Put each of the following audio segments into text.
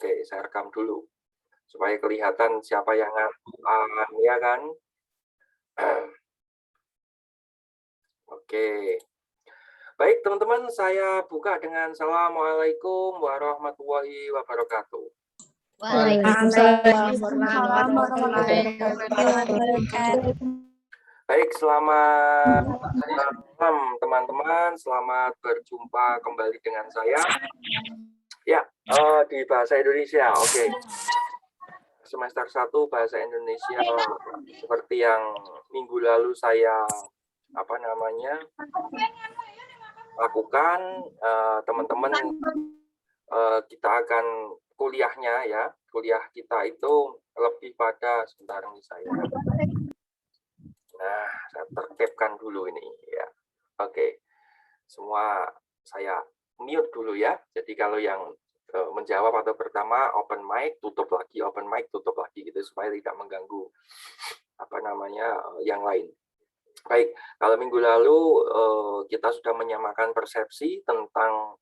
Oke, saya rekam dulu supaya kelihatan siapa yang ngakuan, ya kan? Oke. Baik, teman-teman, saya buka dengan Assalamualaikum warahmatullahi wabarakatuh. Waalaikumsalam warahmatullahi wabarakatuh. Baik, selamat malam, teman-teman. Selamat berjumpa kembali dengan saya. Ya, di Bahasa Indonesia. Oke. Semester 1 Bahasa Indonesia, seperti yang minggu lalu saya lakukan, teman-teman, kita akan kuliahnya ya. Kuliah kita itu lebih pada sebentar ini saya. Nah, saya tertipkan dulu ini ya. Oke. Semua saya mute dulu ya. Jadi kalau yang menjawab atau pertama open mic, tutup lagi, open mic, tutup lagi gitu supaya tidak mengganggu yang lain. Baik, kalau minggu lalu kita sudah menyamakan persepsi tentang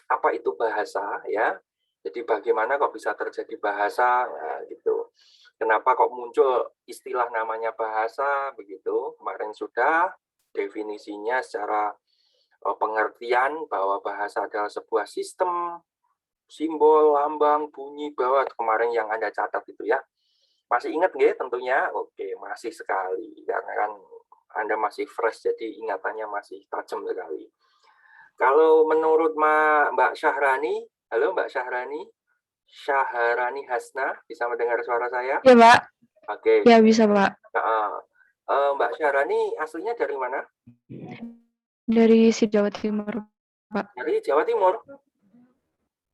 apa itu bahasa ya. Jadi bagaimana kok bisa terjadi bahasa, nah, gitu. Kenapa kok muncul istilah namanya bahasa begitu? Kemarin sudah definisinya secara pengertian bahwa bahasa adalah sebuah sistem simbol, lambang, bunyi, bahwa kemarin yang Anda catat itu ya. Masih ingat nggak tentunya? Oke, masih sekali. Karena kan Anda masih fresh, jadi ingatannya masih tajam sekali. Kalau menurut Mbak Syahrani, halo Mbak Syahrani, Syaharani Hasna, bisa mendengar suara saya? Ya, Pak. Oke. Ya, bisa, Pak. Mbak Syahrani aslinya dari mana? Dari Jawa Timur, Pak. Dari Jawa Timur?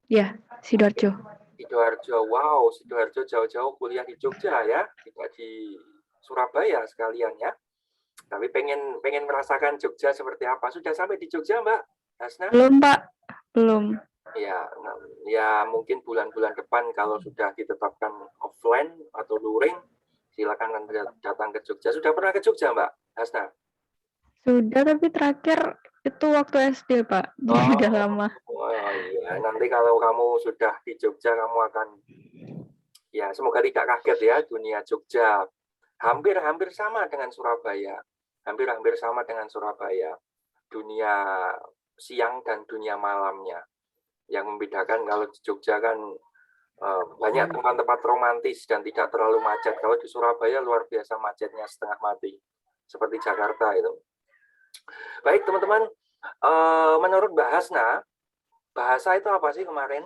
Ya, Sidoarjo. Sidoarjo, wow, Sidoarjo jauh-jauh kuliah di Jogja ya, tidak di Surabaya sekalian ya. Tapi pengen merasakan Jogja seperti apa. Sudah sampai di Jogja, Mbak Hasna? Belum, Pak. Belum. Ya, mungkin bulan-bulan depan kalau sudah ditetapkan offline atau luring, silakan Anda datang ke Jogja. Sudah pernah ke Jogja, Mbak Hasna? Sudah, tapi terakhir itu waktu SD, Pak. Jadi udah lama. Oh iya, nanti kalau kamu sudah di Jogja, kamu akan, ya semoga tidak kaget ya, dunia Jogja hampir sama dengan Surabaya. Hampir sama dengan Surabaya. Dunia siang dan dunia malamnya. Yang membedakan kalau di Jogja kan banyak tempat-tempat romantis dan tidak terlalu macet. Kalau di Surabaya luar biasa macetnya setengah mati. Seperti Jakarta itu. Baik teman-teman, menurut Mbak Hasna, bahasa itu apa sih kemarin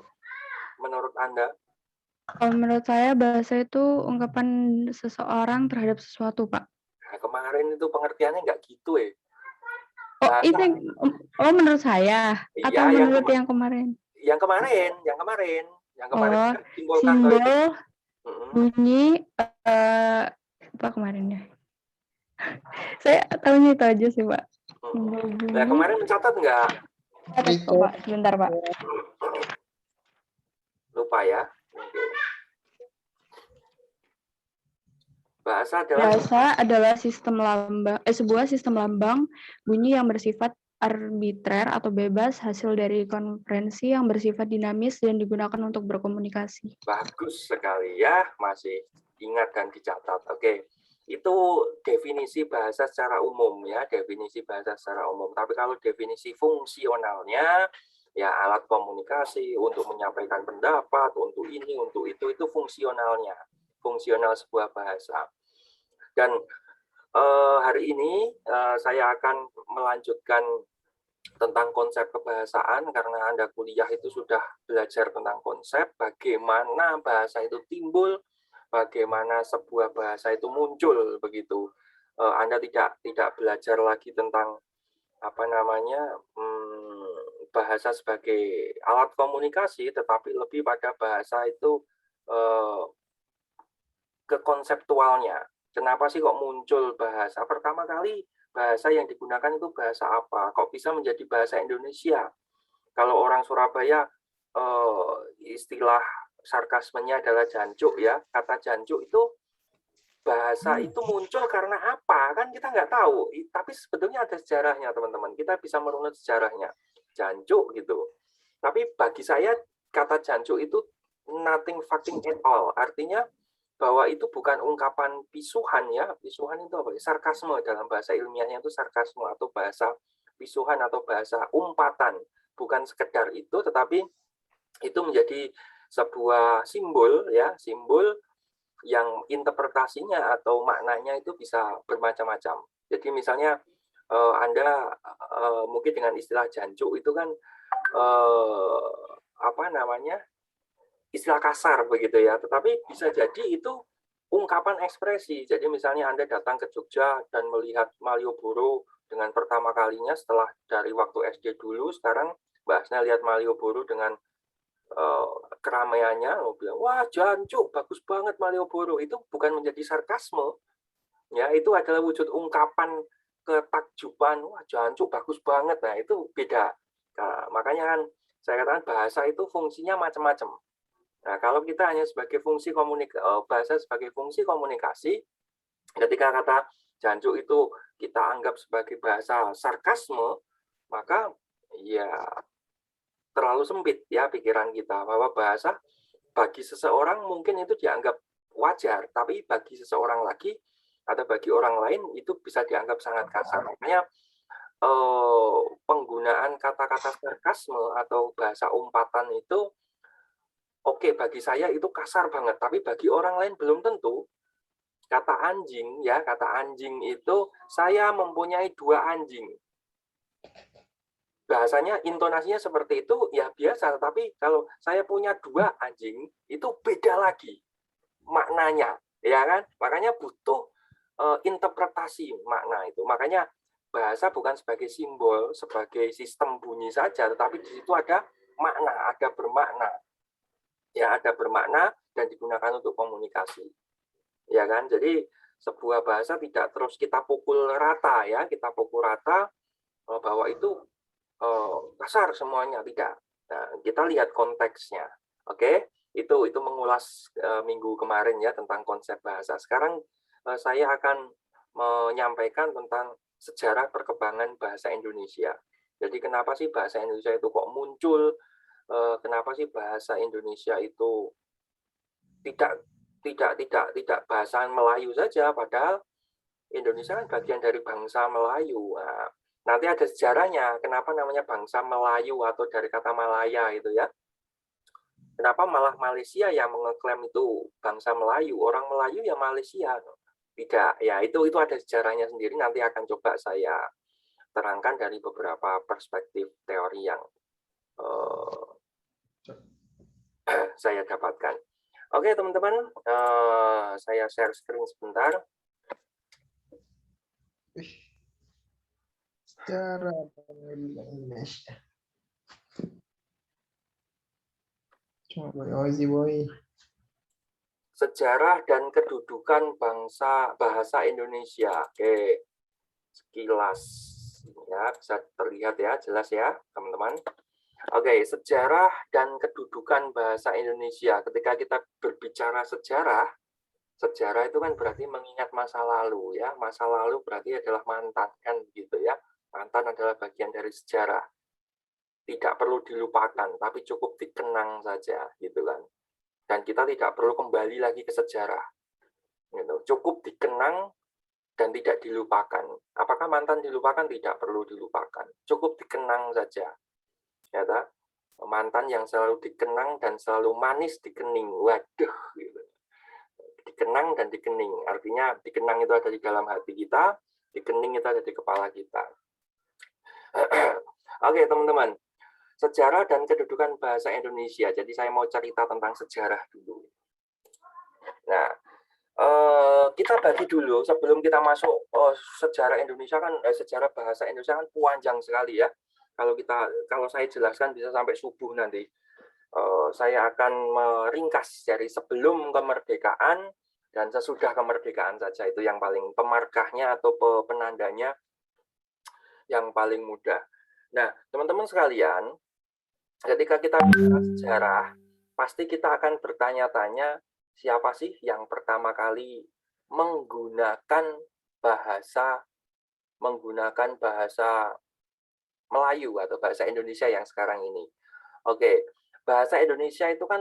menurut Anda? Kalau menurut saya bahasa itu ungkapan seseorang terhadap sesuatu, Pak. Nah, kemarin itu pengertiannya nggak gitu ya. Oh, ini menurut saya atau Iya, menurut yang kemarin? Yang kemarin Oh, simbol bunyi apa kemarin ya? Saya tahunya itu aja sih, Pak. Nah, kemarin mencatat nggak? Pak, sebentar, Pak. Lupa ya. Bahasa adalah sistem lambang, sebuah sistem lambang bunyi yang bersifat arbitrer atau bebas, hasil dari konferensi yang bersifat dinamis dan digunakan untuk berkomunikasi. Bagus sekali ya, masih ingat dan dicatat. Oke. Itu definisi bahasa secara umum ya, definisi bahasa secara umum. Tapi kalau definisi fungsionalnya, ya alat komunikasi untuk menyampaikan pendapat, untuk ini, untuk itu fungsionalnya. Fungsional sebuah bahasa. Dan hari ini saya akan melanjutkan tentang konsep kebahasaan karena Anda kuliah itu sudah belajar tentang konsep, bagaimana bahasa itu timbul, bagaimana sebuah bahasa itu muncul begitu. Anda tidak belajar lagi tentang bahasa sebagai alat komunikasi, tetapi lebih pada bahasa itu ke konseptualnya. Kenapa sih kok muncul bahasa? Pertama kali bahasa yang digunakan itu bahasa apa? Kok bisa menjadi bahasa Indonesia? Kalau orang Surabaya istilah sarkasmenya adalah jancuk ya. Kata jancuk itu bahasa itu muncul karena apa? Kan kita nggak tahu. Tapi sebetulnya ada sejarahnya teman-teman. Kita bisa merunut sejarahnya. Jancuk gitu. Tapi bagi saya kata jancuk itu nothing fucking at all. Artinya bahwa itu bukan ungkapan pisuhan ya. Pisuhan itu apa? Sarkasme, dalam bahasa ilmiahnya itu sarkasme atau bahasa pisuhan atau bahasa umpatan. Bukan sekedar itu, tetapi itu menjadi sebuah simbol ya, simbol yang interpretasinya atau maknanya itu bisa bermacam-macam. Jadi misalnya Anda mungkin dengan istilah jancuk itu kan apa namanya, istilah kasar begitu ya, tetapi bisa jadi itu ungkapan ekspresi. Jadi misalnya Anda datang ke Jogja dan melihat Malioboro dengan pertama kalinya setelah dari waktu SD dulu, sekarang bahasnya lihat Malioboro dengan keramaiannya, lo bilang, wah jancuk, bagus banget Malioboro. Itu bukan menjadi sarkasme, ya itu adalah wujud ungkapan ketakjuban, wah jancuk, bagus banget. Nah itu beda. Nah, makanya kan saya katakan bahasa itu fungsinya macam-macam. Nah, kalau kita hanya sebagai fungsi bahasa sebagai fungsi komunikasi, ketika kata jancuk itu kita anggap sebagai bahasa sarkasme, maka ya terlalu sempit ya pikiran kita, bahwa bahasa bagi seseorang mungkin itu dianggap wajar, tapi bagi seseorang lagi atau bagi orang lain itu bisa dianggap sangat kasar. Makanya penggunaan kata-kata sarkasme atau bahasa umpatan itu oke, bagi saya itu kasar banget, tapi bagi orang lain belum tentu. Kata anjing ya, kata anjing itu saya mempunyai 2 anjing. Bahasanya, intonasinya seperti itu ya biasa, tapi kalau saya punya 2 anjing itu beda lagi maknanya, ya kan? Makanya butuh interpretasi makna itu. Makanya bahasa bukan sebagai simbol, sebagai sistem bunyi saja, tetapi di situ ada makna, ada bermakna. Ya, ada bermakna dan digunakan untuk komunikasi. Ya kan? Jadi sebuah bahasa tidak terus kita pukul rata ya, kita pukul rata bahwa itu kasar semuanya, tidak. Nah, kita lihat konteksnya. Oke? Itu mengulas minggu kemarin ya tentang konsep bahasa. Sekarang saya akan menyampaikan tentang sejarah perkembangan bahasa Indonesia. Jadi kenapa sih bahasa Indonesia itu kok muncul? Kenapa sih bahasa Indonesia itu tidak bahasa Melayu saja, padahal Indonesia kan bagian dari bangsa Melayu. Nah, nanti ada sejarahnya kenapa namanya bangsa Melayu atau dari kata Malaya itu ya. Kenapa malah Malaysia yang mengeklaim itu bangsa Melayu, orang Melayu ya Malaysia. Tidak, ya itu ada sejarahnya sendiri, nanti akan coba saya terangkan dari beberapa perspektif teori yang saya dapatkan. Oke teman-teman, saya share screen sebentar. Secara Indonesia. Coba boy. Sejarah dan kedudukan bahasa Indonesia. Oke, sekilas ya bisa terlihat ya, jelas ya teman-teman. Oke, sejarah dan kedudukan bahasa Indonesia. Ketika kita berbicara sejarah itu kan berarti mengingat masa lalu ya. Masa lalu berarti adalah mantan kan gitu ya. Mantan adalah bagian dari sejarah. Tidak perlu dilupakan, tapi cukup dikenang saja gitu kan. Dan kita tidak perlu kembali lagi ke sejarah. Gitu. Cukup dikenang dan tidak dilupakan. Apakah mantan dilupakan? Tidak perlu dilupakan. Cukup dikenang saja. Ya, mantan yang selalu dikenang dan selalu manis dikening. Waduh, gitu. Dikenang dan dikening. Artinya dikenang itu ada di dalam hati kita, dikening itu ada di kepala kita. Oke, teman-teman. Sejarah dan kedudukan bahasa Indonesia. Jadi saya mau cerita tentang sejarah dulu. Nah, kita bagi dulu sebelum kita masuk sejarah Indonesia kan sejarah bahasa Indonesia kan panjang sekali ya. Kalau saya jelaskan bisa sampai subuh nanti. Saya akan meringkas dari sebelum kemerdekaan dan sesudah kemerdekaan saja, itu yang paling pemarkahnya atau penandanya yang paling mudah. Nah, teman-teman sekalian, ketika kita bicara sejarah, pasti kita akan bertanya-tanya siapa sih yang pertama kali menggunakan bahasa Melayu atau bahasa Indonesia yang sekarang ini. Oke, bahasa Indonesia itu kan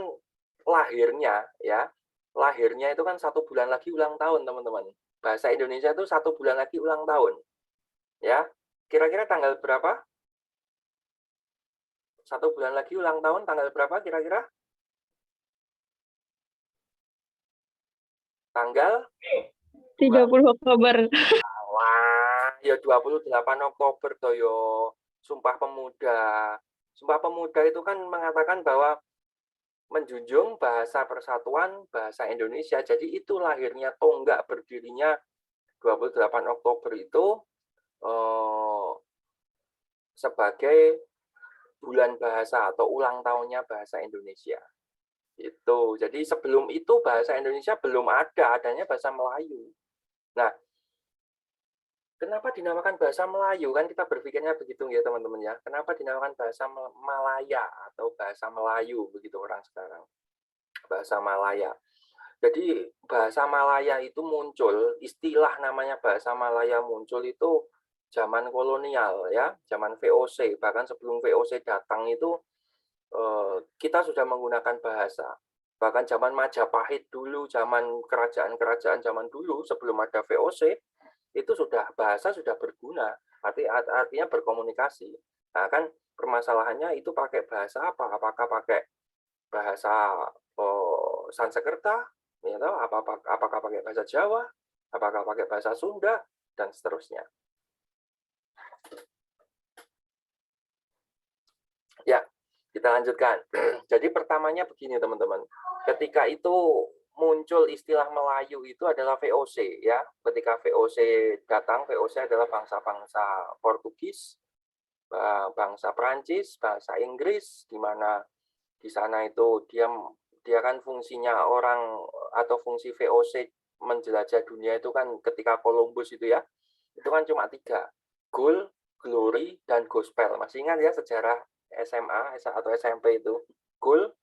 lahirnya ya, lahirnya itu kan 1 bulan lagi ulang tahun teman-teman. Bahasa Indonesia itu 1 bulan lagi ulang tahun. Ya, kira-kira tanggal berapa? 1 bulan lagi ulang tahun tanggal berapa kira-kira? Tanggal 30 Oktober. wah, ya 28 Oktober toh yo. Sumpah Pemuda. Sumpah Pemuda itu kan mengatakan bahwa menjunjung bahasa persatuan bahasa Indonesia. Jadi itu lahirnya tonggak berdirinya 28 Oktober itu sebagai bulan bahasa atau ulang tahunnya bahasa Indonesia. Itu. Jadi sebelum itu bahasa Indonesia belum ada, adanya bahasa Melayu. Nah, kenapa dinamakan bahasa Melayu? Kan kita berpikirnya begitu ya teman-teman ya. Kenapa dinamakan bahasa Malaya atau bahasa Melayu begitu orang sekarang? Bahasa Malaya. Jadi bahasa Malaya itu muncul, istilah namanya bahasa Malaya muncul itu zaman kolonial ya, zaman VOC, bahkan sebelum VOC datang itu kita sudah menggunakan bahasa. Bahkan zaman Majapahit dulu, zaman kerajaan-kerajaan zaman dulu sebelum ada VOC, itu sudah bahasa sudah berguna, artinya berkomunikasi. Nah kan permasalahannya itu pakai bahasa apa? Apakah pakai bahasa Sanskerta, ya, apakah pakai bahasa Jawa, apakah pakai bahasa Sunda, dan seterusnya. Ya, kita lanjutkan. Jadi pertamanya begini teman-teman, ketika itu muncul istilah Melayu itu adalah VOC ya. Ketika VOC datang, VOC adalah bangsa-bangsa Portugis, bangsa Prancis, bahasa Inggris, di mana di sana itu dia kan fungsinya orang atau fungsi VOC menjelajah dunia itu kan ketika Columbus itu ya, itu kan cuma 3, gold, glory, dan gospel. Masih ingat ya sejarah SMA atau SMP itu, gold,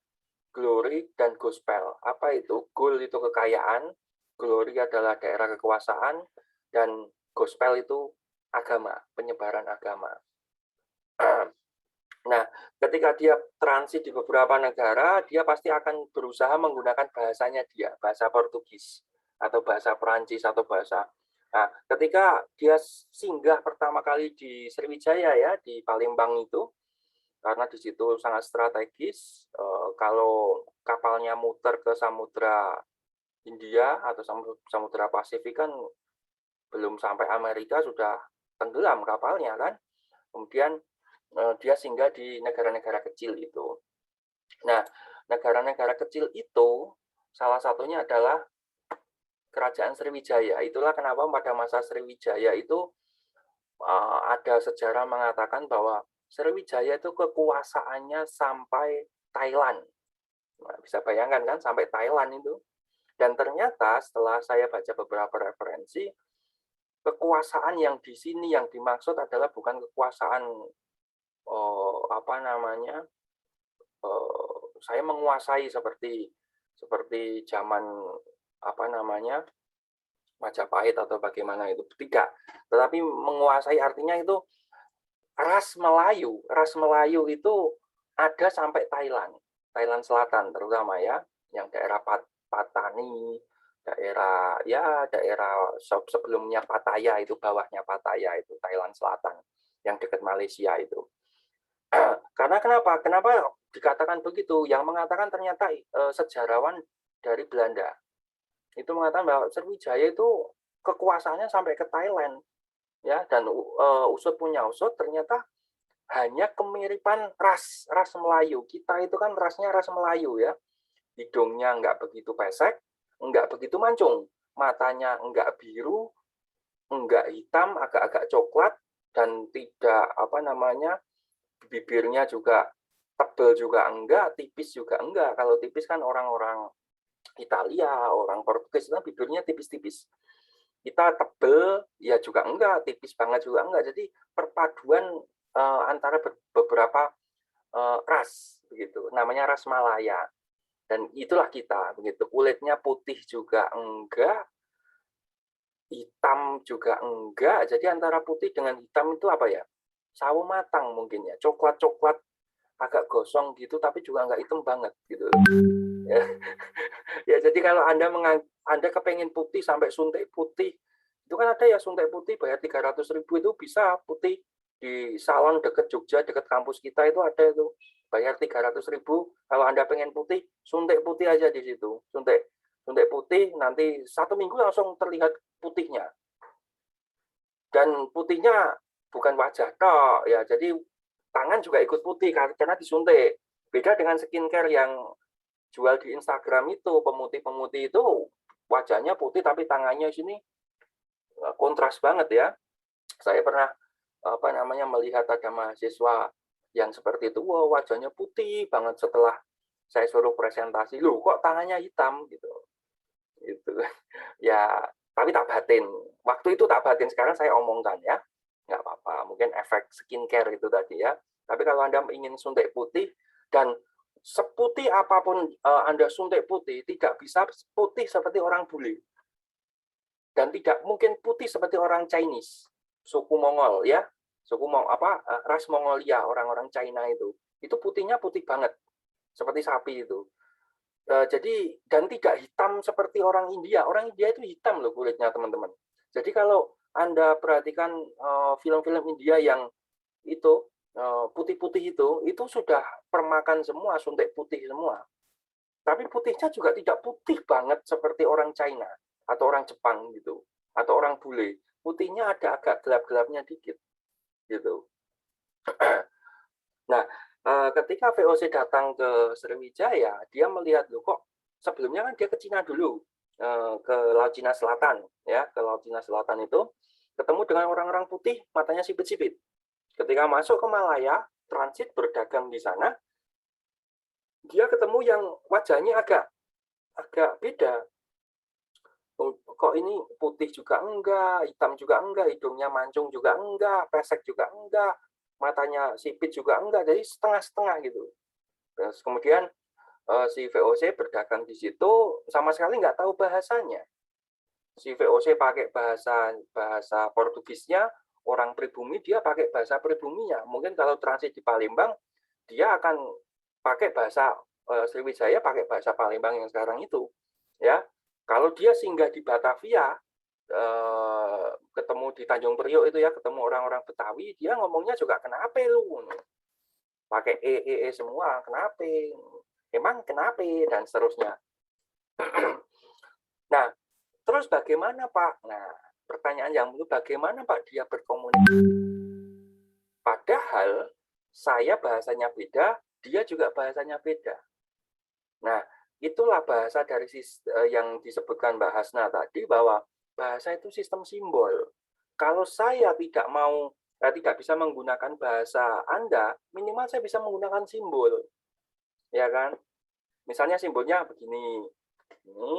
glory, dan gospel. Apa itu? Gold itu kekayaan, glory adalah daerah kekuasaan, dan gospel itu agama, penyebaran agama. Nah, ketika dia transit di beberapa negara, dia pasti akan berusaha menggunakan bahasanya dia, bahasa Portugis, atau bahasa Perancis, atau bahasa... Nah, ketika dia singgah pertama kali di Sriwijaya ya, di Palembang itu, karena di situ sangat strategis, kalau kapalnya muter ke Samudra Hindia atau Samudra Pasifik kan belum sampai Amerika sudah tenggelam kapalnya kan. Kemudian dia singgah di negara-negara kecil itu. Nah, negara-negara kecil itu salah satunya adalah Kerajaan Sriwijaya. Itulah kenapa pada masa Sriwijaya itu ada sejarah mengatakan bahwa Sriwijaya itu kekuasaannya sampai Thailand. Nah, bisa bayangkan kan sampai Thailand itu. Dan ternyata setelah saya baca beberapa referensi, kekuasaan yang di sini yang dimaksud adalah bukan kekuasaan saya menguasai seperti zaman Majapahit atau bagaimana itu, tidak. Tetapi menguasai artinya itu ras Melayu itu ada sampai Thailand Selatan terutama ya, yang daerah Patani, daerah sebelumnya Pattaya itu, bawahnya Pattaya itu Thailand Selatan yang dekat Malaysia itu. Karena kenapa dikatakan begitu? Yang mengatakan ternyata sejarawan dari Belanda itu mengatakan bahwa Sriwijaya itu kekuasaannya sampai ke Thailand ya, dan usut punya usut ternyata hanya kemiripan ras Melayu. Kita itu kan rasnya ras Melayu ya, hidungnya enggak begitu pesek, enggak begitu mancung, matanya enggak biru, enggak hitam, agak-agak coklat, dan tidak bibirnya juga tebal juga enggak, tipis juga enggak. Kalau tipis kan orang-orang Italia, orang Portugis itu bibirnya tipis-tipis. Kita tebal ya juga enggak, tipis banget juga enggak. Jadi perpaduan antara beberapa ras begitu. Namanya ras Malaya. Dan itulah kita begitu. Kulitnya putih juga enggak, hitam juga enggak. Jadi antara putih dengan hitam itu apa ya? Sawo matang mungkin ya, coklat-coklat agak gosong gitu, tapi juga enggak hitam banget gitu. Ya, ya jadi kalau Anda kepengen putih sampai suntik putih, itu kan ada ya suntik putih bayar 300.000 itu bisa putih di salon deket Jogja, deket kampus kita itu ada itu bayar 300.000. Kalau Anda pengen putih, suntik putih aja di situ, suntik putih nanti 1 minggu langsung terlihat putihnya. Dan putihnya bukan wajah tok ya, jadi tangan juga ikut putih karena disuntik. Beda dengan skincare yang jual di Instagram itu, pemutih-pemutih itu wajahnya putih tapi tangannya sini kontras banget ya. Saya pernah melihat ada mahasiswa yang seperti itu, wow, wajahnya putih banget, setelah saya suruh presentasi, loh kok tangannya hitam gitu. Ya, tapi tak batin. Waktu itu tak batin, sekarang saya omongkan ya. Nggak apa-apa, mungkin efek skincare itu tadi ya. Tapi kalau Anda ingin suntik putih, dan seputih apapun Anda suntik putih, tidak bisa putih seperti orang bule. Dan tidak mungkin putih seperti orang Chinese, suku Mongol ya. Ras Mongolia, orang-orang China itu putihnya putih banget, seperti sapi itu. Jadi, dan tidak hitam seperti orang India. Orang India itu hitam loh kulitnya, teman-teman. Jadi kalau Anda perhatikan film-film India yang itu putih-putih itu sudah permakan semua, suntik putih semua. Tapi putihnya juga tidak putih banget seperti orang China atau orang Jepang gitu, atau orang bule. Putihnya ada agak gelap-gelapnya dikit gitu. Nah, ketika VOC datang ke Sriwijaya, dia melihat loh kok sebelumnya kan dia ke Cina dulu, ke Laut Cina Selatan ya, ke Laut Cina Selatan itu ketemu dengan orang-orang putih matanya sipit-sipit. Ketika masuk ke Malaya, transit berdagang di sana, dia ketemu yang wajahnya agak beda. Kok ini putih juga enggak, hitam juga enggak, hidungnya mancung juga enggak, pesek juga enggak, matanya sipit juga enggak, jadi setengah-setengah gitu. Terus kemudian si VOC berdagang di situ sama sekali nggak tahu bahasanya. Si VOC pakai bahasa Portugisnya, orang pribumi dia pakai bahasa pribuminya. Mungkin kalau transit di Palembang, dia akan pakai bahasa Sriwijaya, pakai bahasa Palembang yang sekarang itu. Ya, kalau dia singgah di Batavia, ketemu di Tanjung Priok itu ya, ketemu orang-orang Betawi, dia ngomongnya juga kenapa lu? Pakai semua, kenapa? Emang kenapa? Dan seterusnya. Nah, terus bagaimana Pak? Nah, pertanyaan yang dulu, bagaimana Pak dia berkomunikasi? Padahal saya bahasanya beda, dia juga bahasanya beda. Nah, itulah bahasa dari yang disebutkan Mbak Hasna tadi, bahwa bahasa itu sistem simbol. Kalau saya tidak bisa menggunakan bahasa Anda, minimal saya bisa menggunakan simbol. Ya kan? Misalnya simbolnya begini. Ini.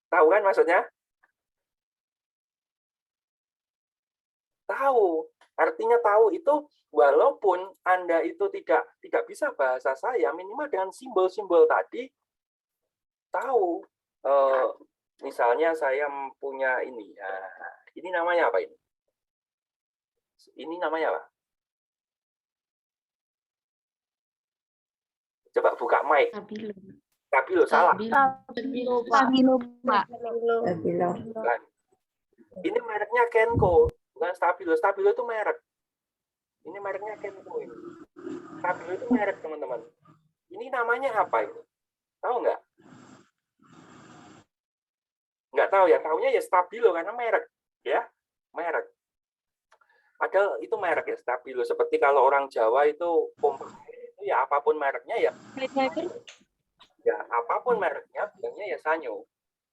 Tahu kan maksudnya? Tahu. Artinya tahu itu walaupun Anda itu tidak bisa bahasa saya, minimal dengan simbol-simbol tadi tahu. Misalnya saya punya ini. Nah, ini namanya apa ini? Ini namanya apa? Coba buka mic. Stabilo, salah. Stabilo, Pak. Bukan. Ini mereknya Kenko, bukan Stabilo. Stabilo itu merek. Ini mereknya Kenko ini. Stabilo itu merek, teman-teman. Ini namanya apa ini? Tahu nggak? Nggak tahu ya. Taunya ya Stabilo karena merek, ya, merek. Ada itu merek ya, Stabilo. Seperti kalau orang Jawa itu pompa itu ya apapun mereknya ya. Ya apapun mereknya, bilangnya ya Sanyo.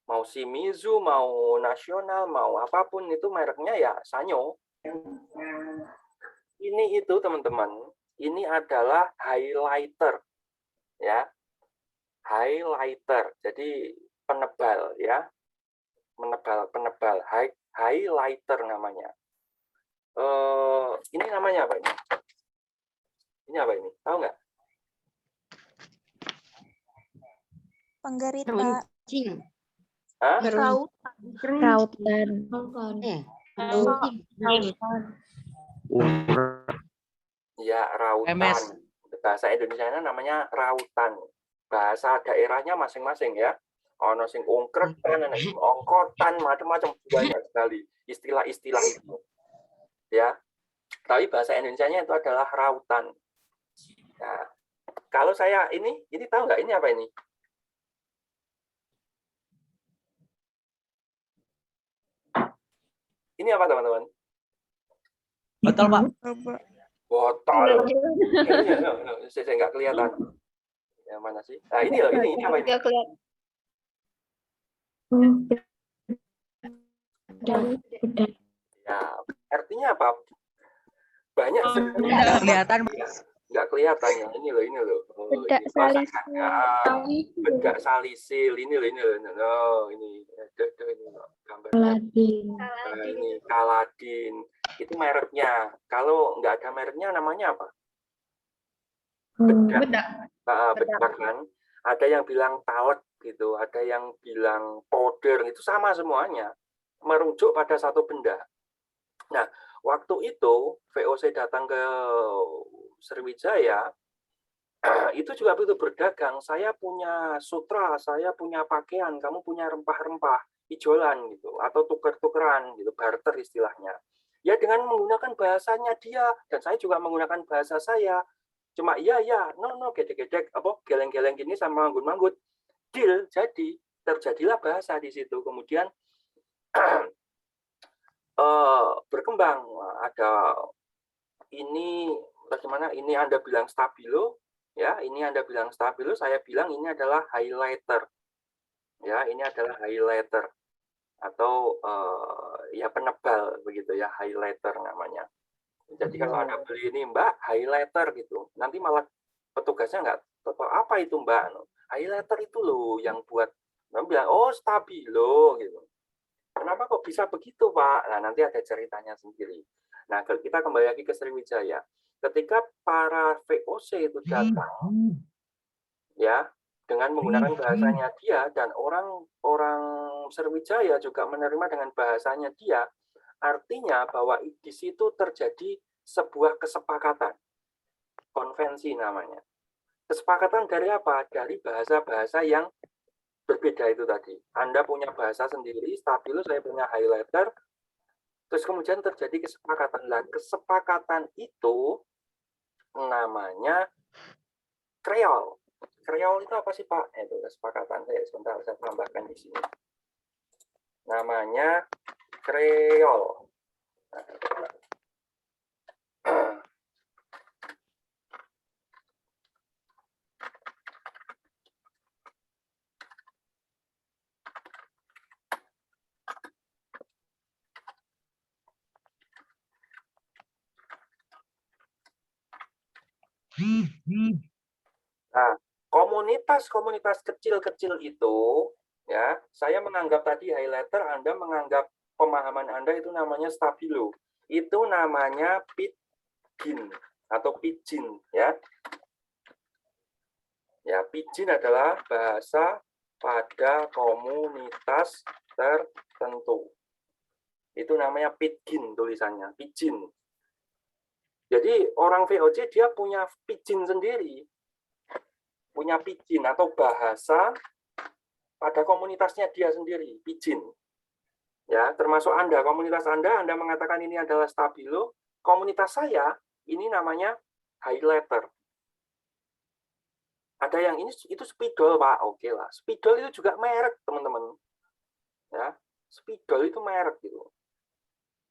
Mau Shimizu, mau Nasional, mau apapun itu mereknya ya Sanyo. Ini itu teman-teman, ini adalah highlighter, ya, highlighter. Jadi penebal, ya, penebal, highlighter namanya. Ini namanya apa ini? Ini apa ini? Tahu nggak? Penggerit, Pak. Hah? Rautan. Ya, rautan. bahasa Indonesia namanya rautan. Bahasa daerahnya masing-masing ya. Ono sing ungkretan, ono sing ongkotan, macam-macam banyak sekali istilah-istilah itu. Ya. Tapi bahasa Indonesianya itu adalah rautan. Nah, kalau saya ini tahu nggak ini apa ini? Ini apa teman-teman? Betul, Pak. Botol. Saya nggak kelihatan. Yang mana sih? Nah, ini loh, ini apa ini? Ya, artinya apa? Banyak sekali. Nggak kelihatan. Nggak kelihatan ya. Ini loh. Oh, Bedak ini salisil. bedak salisil. Ini loh. Oh, ini. Ini loh, gambarnya. Aladin. Nah, ini Kaladin. Itu mereknya. Kalau nggak ada mereknya namanya apa? Bedak. Bedak kan. Ada yang bilang talek gitu, ada yang bilang powder, itu sama semuanya. Merujuk pada satu benda. Nah, waktu itu VOC datang ke Sriwijaya, itu juga begitu berdagang. Saya punya sutra, saya punya pakaian, kamu punya rempah-rempah, ijolan gitu, atau tuker-tukeran gitu, barter istilahnya. Ya dengan menggunakan bahasanya dia, dan saya juga menggunakan bahasa saya. Cuma iya, no, gedek-gedek, apa geleng-geleng gini sama manggut-manggut. Deal, jadi terjadilah bahasa di situ. Kemudian berkembang. Ada ini bagaimana? Ini Anda bilang stabilo, ya. Ini Anda bilang stabilo, saya bilang ini adalah highlighter. Ya, ini adalah highlighter atau ya penebal begitu ya, highlighter namanya. Jadi kalau Anda beli ini Mbak, highlighter gitu, nanti malah petugasnya nggak tahu apa itu Mbak. Highlighter itu loh yang buat, Mbak bilang, oh stabilo gitu. Kenapa kok bisa begitu Pak? Nah nanti ada ceritanya sendiri. Nah kita kembali lagi ke Sriwijaya. Ketika para VOC itu datang, ya dengan menggunakan bahasanya dia dan orang Sriwijaya juga menerima dengan bahasanya dia, artinya bahwa di situ terjadi sebuah kesepakatan, konvensi namanya. Kesepakatan dari apa? Dari bahasa-bahasa yang berbeda itu tadi. Anda punya bahasa sendiri, stabilo, saya punya highlighter, terus kemudian terjadi kesepakatan. Dan kesepakatan itu namanya Kreol. Kreol itu apa sih Pak? Itu kesepakatan saya sebentar, saya tambahkan di sini. Namanya Kreol. Nah, komunitas kecil-kecil itu, ya, saya menganggap tadi highlighter, Anda menganggap pemahaman Anda itu namanya stabilo. Itu namanya pidgin atau pidgin, ya. Ya, pidgin adalah bahasa pada komunitas tertentu. Itu namanya pidgin tulisannya, pidgin. Jadi orang VOC dia punya pidgin sendiri. Punya pidgin atau bahasa pada komunitasnya dia sendiri, pidgin. Ya, termasuk Anda, komunitas Anda mengatakan ini adalah stabilo, komunitas saya ini namanya highlighter. Ada yang ini itu spidol, Pak. Oke lah. Spidol itu juga merek, teman-teman. Ya, spidol itu merek gitu.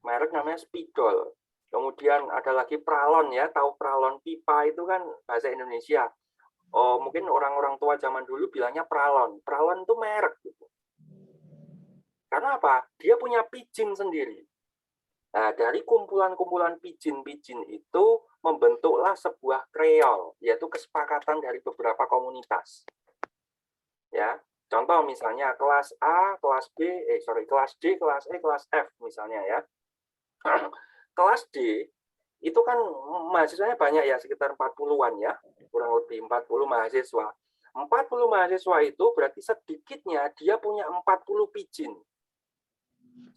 Merek namanya spidol. Kemudian ada lagi pralon ya, tahu pralon pipa itu kan bahasa Indonesia. Oh, mungkin orang-orang tua zaman dulu bilangnya pralon. Pralon itu merek gitu. Karena apa? Dia punya pidgin sendiri. Nah, dari kumpulan-kumpulan pidgin-pidgin itu membentuklah sebuah kreol, yaitu kesepakatan dari beberapa komunitas. Ya, contoh misalnya kelas A, kelas B, kelas D, kelas E, kelas F misalnya ya. Kelas D itu kan mahasiswanya banyak ya, sekitar 40-an ya, kurang lebih 40 mahasiswa. 40 mahasiswa itu berarti sedikitnya dia punya 40 pidgin.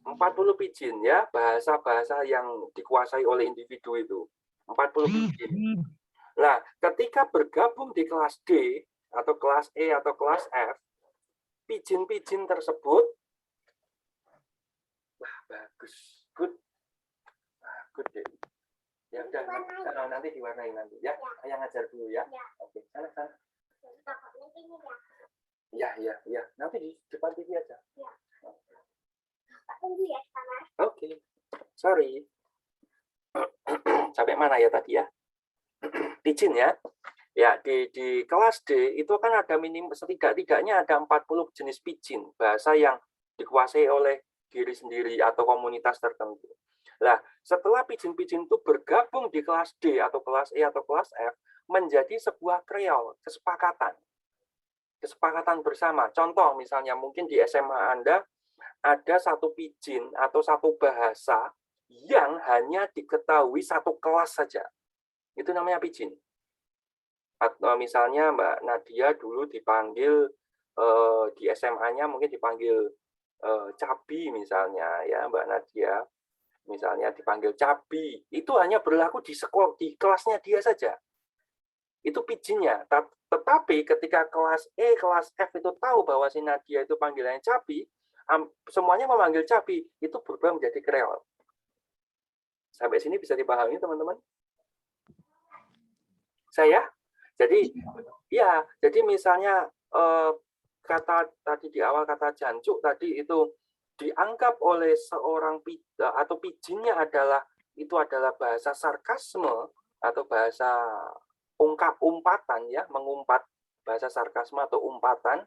40 pidgin ya, bahasa-bahasa yang dikuasai oleh individu itu. 40 pidgin. Nah, ketika bergabung di kelas D, atau kelas E, atau kelas F, pidgin-pidgin tersebut, wah, bagus, good, good deh. Ya udah, nanti diwarnai nanti ya. Ayah ngajar dulu ya. Oke, sana. Ya. Nanti di depan TV aja. Oke, sorry. Sampai mana ya tadi ya? Pidgin ya. Ya, di kelas D itu kan ada minimum, setidak-tidaknya ada 40 jenis pidgin, bahasa yang dikuasai oleh diri sendiri atau komunitas tertentu. Nah, setelah pidgin-pidgin itu bergabung di kelas D atau kelas E atau kelas F, menjadi sebuah kreol, kesepakatan bersama. Contoh misalnya mungkin di SMA Anda ada satu pidgin atau satu bahasa yang hanya diketahui satu kelas saja. Itu namanya pidgin. Atau misalnya Mbak Nadia dulu dipanggil di SMA-nya mungkin dipanggil Cabi misalnya ya Mbak Nadia, misalnya dipanggil Cabi, itu hanya berlaku di sekolah, di kelasnya dia saja. Itu pidginnya. Tetapi ketika kelas E, kelas F itu tahu bahwa si Nadia itu panggilannya Cabi, semuanya memanggil Cabi, itu berubah menjadi kreol. Sampai sini bisa dipahami teman-teman? Saya? Jadi ya, jadi misalnya kata tadi di awal kata jancuk tadi itu dianggap oleh seorang atau pidginnya adalah itu adalah bahasa sarkasme atau bahasa umpatan ya, mengumpat, bahasa sarkasme atau umpatan.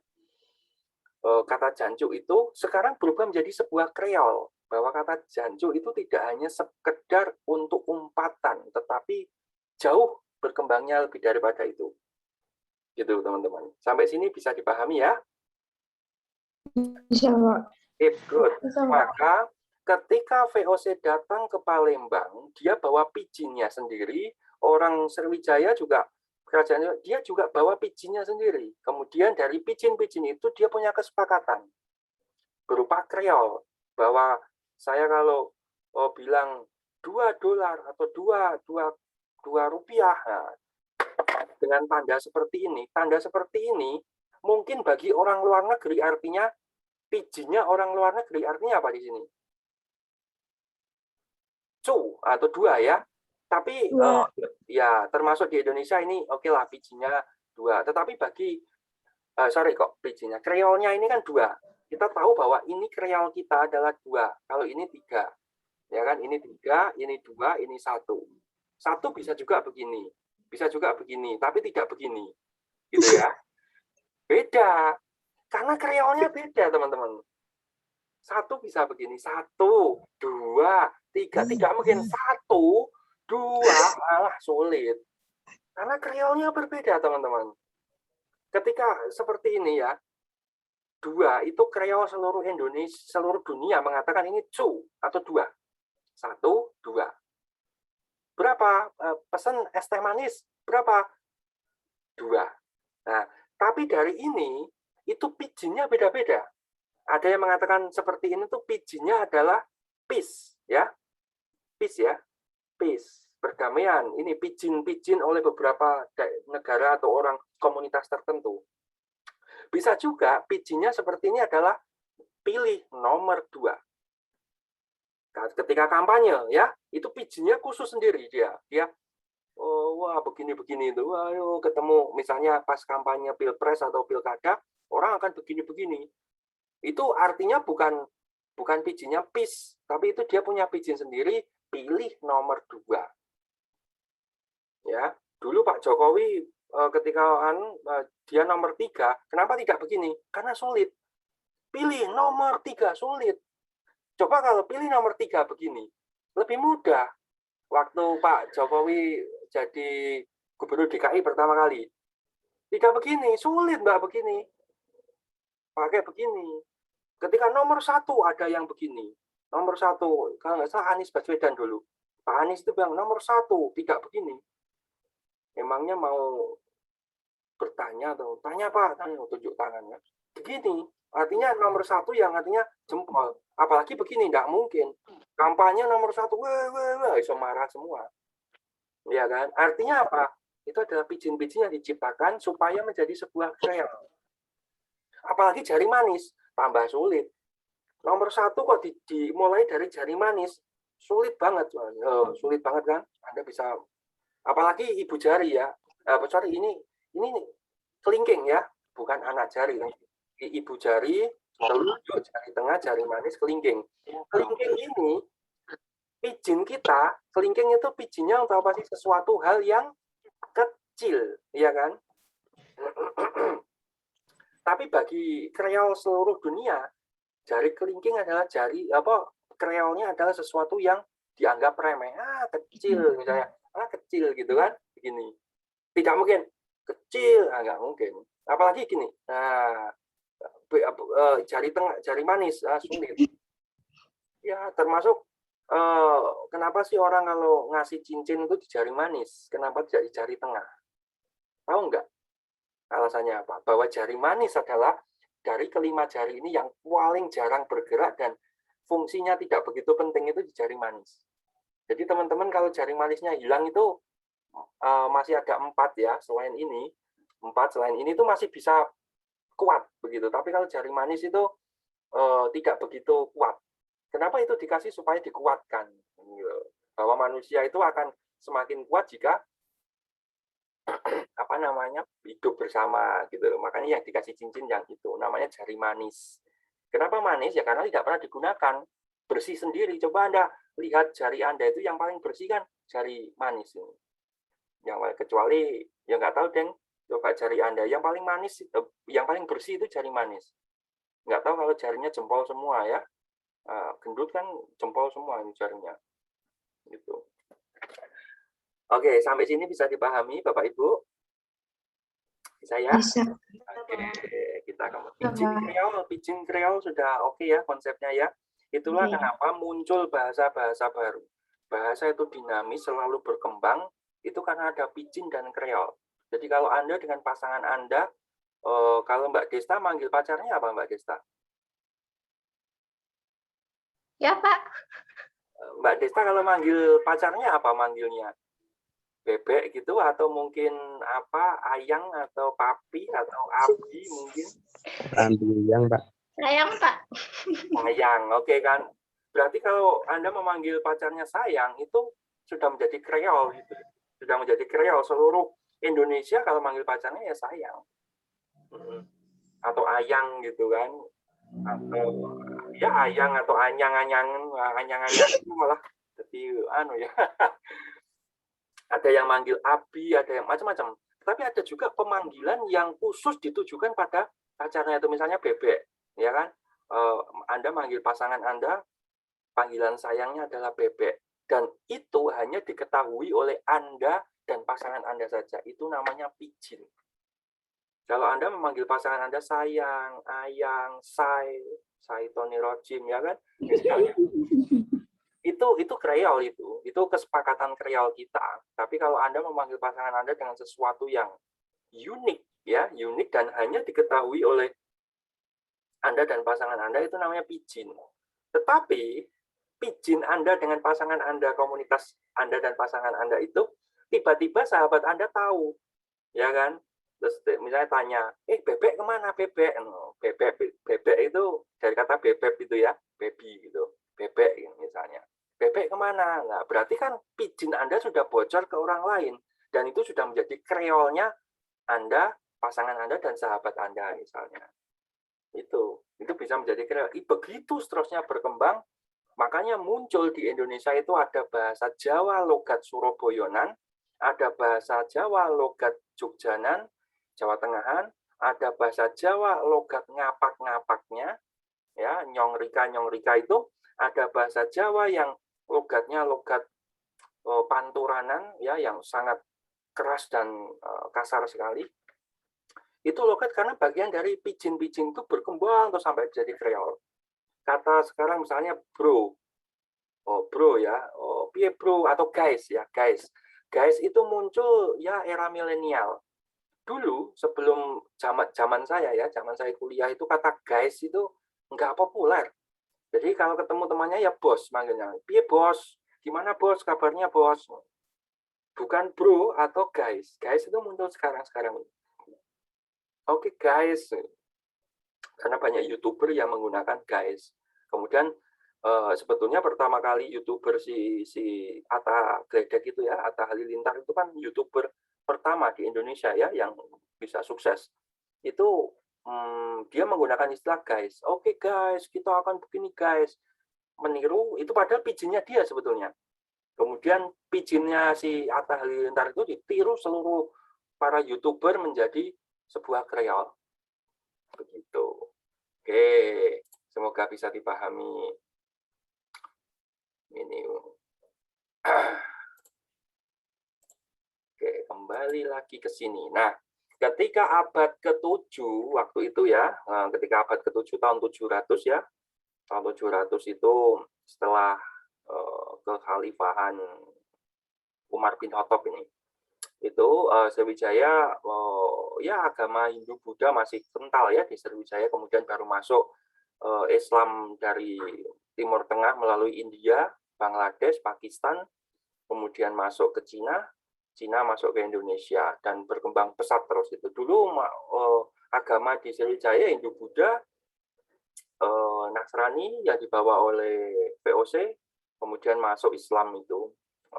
Kata jancuk itu sekarang berubah menjadi sebuah kreol, bahwa kata jancuk itu tidak hanya sekedar untuk umpatan, tetapi jauh berkembangnya lebih daripada itu. Gitu teman-teman. Sampai sini bisa dipahami ya? Bisa, Pak. Good. Maka ketika VOC datang ke Palembang, dia bawa pidginnya sendiri, orang Sriwijaya juga, kerajaannya, dia juga bawa pidginnya sendiri. Kemudian dari pidgin-pidgin itu dia punya kesepakatan berupa kreol, bahwa saya kalau bilang $2 atau 2 rupiah, nah, dengan tanda seperti ini mungkin bagi orang luar negeri artinya pidginnya orang luar negeri artinya apa di sini? Cu atau 2 ya. Tapi ya termasuk di Indonesia ini oke lah pidginnya 2. Tetapi bagi pidginnya kreolnya ini kan 2. Kita tahu bahwa ini kreol kita adalah 2. Kalau ini 3. Ya kan, ini 3, ini 2, ini 1. 1 bisa juga begini. Bisa juga begini, tapi tidak begini. Gitu ya. Beda. Karena kreolnya beda, teman-teman. 1 bisa begini. 1, 2, 3. Tidak mungkin 1, 2. Alah, sulit. Karena kreolnya berbeda, teman-teman. Ketika seperti ini ya, 2 itu kreol seluruh Indonesia, seluruh dunia mengatakan ini cu atau 2. 1, 2. Berapa? Pesan es teh manis. Berapa? 2. Nah, tapi dari ini, itu pidginnya beda-beda. Ada yang mengatakan seperti ini tuh pidginnya adalah peace. Ya. Peace ya. Peace. Perdamaian. Ini pidgin oleh beberapa negara atau orang komunitas tertentu. Bisa juga pidginnya seperti ini adalah pilih nomor 2. Ketika kampanye ya, itu pidginnya khusus sendiri dia wah begini-begini itu, ayo ketemu misalnya pas kampanye pilpres atau pilkada, orang akan begini-begini. Itu artinya bukan pidginnya peace, tapi itu dia punya pidgin sendiri, pilih nomor 2. Ya, dulu Pak Jokowi ketika dia nomor 3, kenapa tidak begini? Karena sulit. Pilih nomor 3 sulit. Coba kalau pilih nomor 3 begini, lebih mudah. Waktu Pak Jokowi jadi gubernur DKI pertama kali, tidak begini, sulit Mbak begini. Pakai begini. Ketika nomor 1 ada yang begini. Nomor 1, kalau nggak salah Anies Baswedan dulu. Pak Anies itu bilang nomor 1, tidak begini. Emangnya mau bertanya atau tanya Pak, tanya tunjuk tangannya. Begini. Artinya nomor 1 yang artinya jempol. Apalagi begini, tidak mungkin. Kampanye nomor 1, wah, iso marah semua. Ya kan? Artinya apa? itu adalah pidgin-pidgin yang diciptakan supaya menjadi sebuah kreo. Apalagi jari manis, tambah sulit. Nomor 1 kok dimulai dari jari manis, sulit banget. Sulit banget kan? Anda bisa, apalagi ibu jari ya. Sorry, ini kelingking ya, bukan anak jari. Ibu jari, telunjuk, jari tengah, jari manis, kelingking. Kelingking ini, pidgin kita, kelingking itu pidginnya untuk apa sih? Sesuatu hal yang kecil, ya kan? Tapi bagi kreol seluruh dunia, jari kelingking adalah kreolnya adalah sesuatu yang dianggap remeh. Kecil misalnya. Kecil gitu kan? Begini. Tidak mungkin kecil, nggak mungkin. Apalagi gini. Jari tengah, jari manis, sulit. Ya, termasuk kenapa sih orang kalau ngasih cincin itu di jari manis? Kenapa tidak di jari tengah? Tahu nggak? Alasannya apa? Bahwa jari manis adalah dari kelima jari ini yang paling jarang bergerak dan fungsinya tidak begitu penting itu di jari manis. Jadi teman-teman kalau jari manisnya hilang itu masih ada 4 ya, selain ini itu masih bisa kuat begitu. Tapi kalau jari manis itu tidak begitu kuat. Kenapa itu dikasih supaya dikuatkan? Bahwa manusia itu akan semakin kuat jika hidup bersama gitu. Makanya yang dikasih cincin yang itu namanya jari manis. Kenapa manis? Ya karena tidak pernah digunakan, bersih sendiri. Coba Anda lihat jari Anda itu yang paling bersih kan jari manis ini. Yang kecuali ya nggak tahu deng, coba jari Anda yang paling manis, yang paling bersih itu jari manis. Nggak tahu kalau jarinya jempol semua ya. Gendut kan jempol semua ini jarinya. Gitu. Oke, sampai sini bisa dipahami Bapak Ibu? Bisa ya? Bisa. Oke, kita pidgin kreol sudah oke ya konsepnya ya. Itulah kenapa muncul bahasa-bahasa baru. Bahasa itu dinamis, selalu berkembang, itu karena ada pidgin dan kreol. Jadi kalau Anda dengan pasangan Anda, kalau Mbak Desta manggil pacarnya apa Mbak Desta? Ya, Pak. Mbak Desta kalau manggil pacarnya apa manggilnya? Bebek gitu atau mungkin ayang atau papi atau abi mungkin? Sayang, Pak. Sayang, Pak. Sayang, oke kan? Berarti kalau Anda memanggil pacarnya sayang itu sudah menjadi kreol gitu. Sudah menjadi kreol seluruh Indonesia kalau manggil pacarnya ya sayang. Atau ayang gitu kan. Atau ya ayang atau anyang itu malah jadi ya. Ada yang manggil abi, ada yang macam-macam. Tapi ada juga pemanggilan yang khusus ditujukan pada pacarnya itu, misalnya bebek, ya kan? Anda manggil pasangan Anda, panggilan sayangnya adalah bebek, dan itu hanya diketahui oleh Anda dan pasangan Anda saja. Itu namanya pidgin. Kalau Anda memanggil pasangan Anda sayang, ayang, say Tony Rojim, ya kan? Misalnya. Itu kreol itu kesepakatan kreol kita. Tapi kalau Anda memanggil pasangan Anda dengan sesuatu yang unik dan hanya diketahui oleh Anda dan pasangan Anda, itu namanya pidgin. Tetapi pidgin Anda dengan pasangan Anda, komunitas Anda dan pasangan Anda itu tiba-tiba sahabat Anda tahu, ya kan? Terus misalnya tanya, bebek kemana bebek? Bebek itu dari kata bebek itu ya, baby gitu. Bebek misalnya. Bebek kemana? Nah, berarti kan pidgin Anda sudah bocor ke orang lain. Dan itu sudah menjadi kreolnya Anda, pasangan Anda, dan sahabat Anda misalnya. Itu bisa menjadi kreol. Begitu seterusnya berkembang, makanya muncul di Indonesia itu ada bahasa Jawa logat Surabayanan, ada bahasa Jawa logat Jogjanan, Jawa Tengahan, ada bahasa Jawa logat ngapak-ngapaknya, ya, nyongrika itu, ada bahasa Jawa yang logatnya logat panturanan, ya, yang sangat keras dan kasar sekali. Itu logat karena bagian dari pidgin-pidgin itu berkembang terus sampai jadi kreol. Kata sekarang misalnya bro, bro ya, piye bro, atau guys ya, guys itu muncul ya era milenial. Dulu sebelum zaman saya kuliah itu kata guys itu nggak populer. Jadi kalau ketemu temannya ya bos manggilnya. Piye bos? Gimana bos? Kabarnya bos? bukan bro atau guys. Guys itu muncul sekarang-sekarang. Oke, guys. Karena banyak YouTuber yang menggunakan guys. Kemudian sebetulnya pertama kali YouTuber si Atta Gledek itu ya, Atta Halilintar itu kan YouTuber pertama di Indonesia ya yang bisa sukses. Itu dia menggunakan istilah guys. Oke guys, kita akan begini guys. Meniru itu padahal pidginnya dia sebetulnya. Kemudian pidginnya si Atta Halilintar itu ditiru seluruh para YouTuber menjadi sebuah kreol. Begitu. Oke, semoga bisa dipahami. Ini. Oke, kembali lagi ke sini. Nah, ketika abad ke-7 waktu itu ya, ketika abad ke-7 tahun 700 ya, tahun 700 itu setelah kekhalifahan Umar bin Khattab ini, itu Sriwijaya ya agama Hindu Buddha masih kental ya di Sriwijaya, kemudian baru masuk Islam dari Timur Tengah melalui India, Bangladesh, Pakistan, kemudian masuk ke Cina masuk ke Indonesia dan berkembang pesat terus itu. Dulu agama di Sriwijaya Hindu Buddha, Nasrani yang dibawa oleh VOC, kemudian masuk Islam itu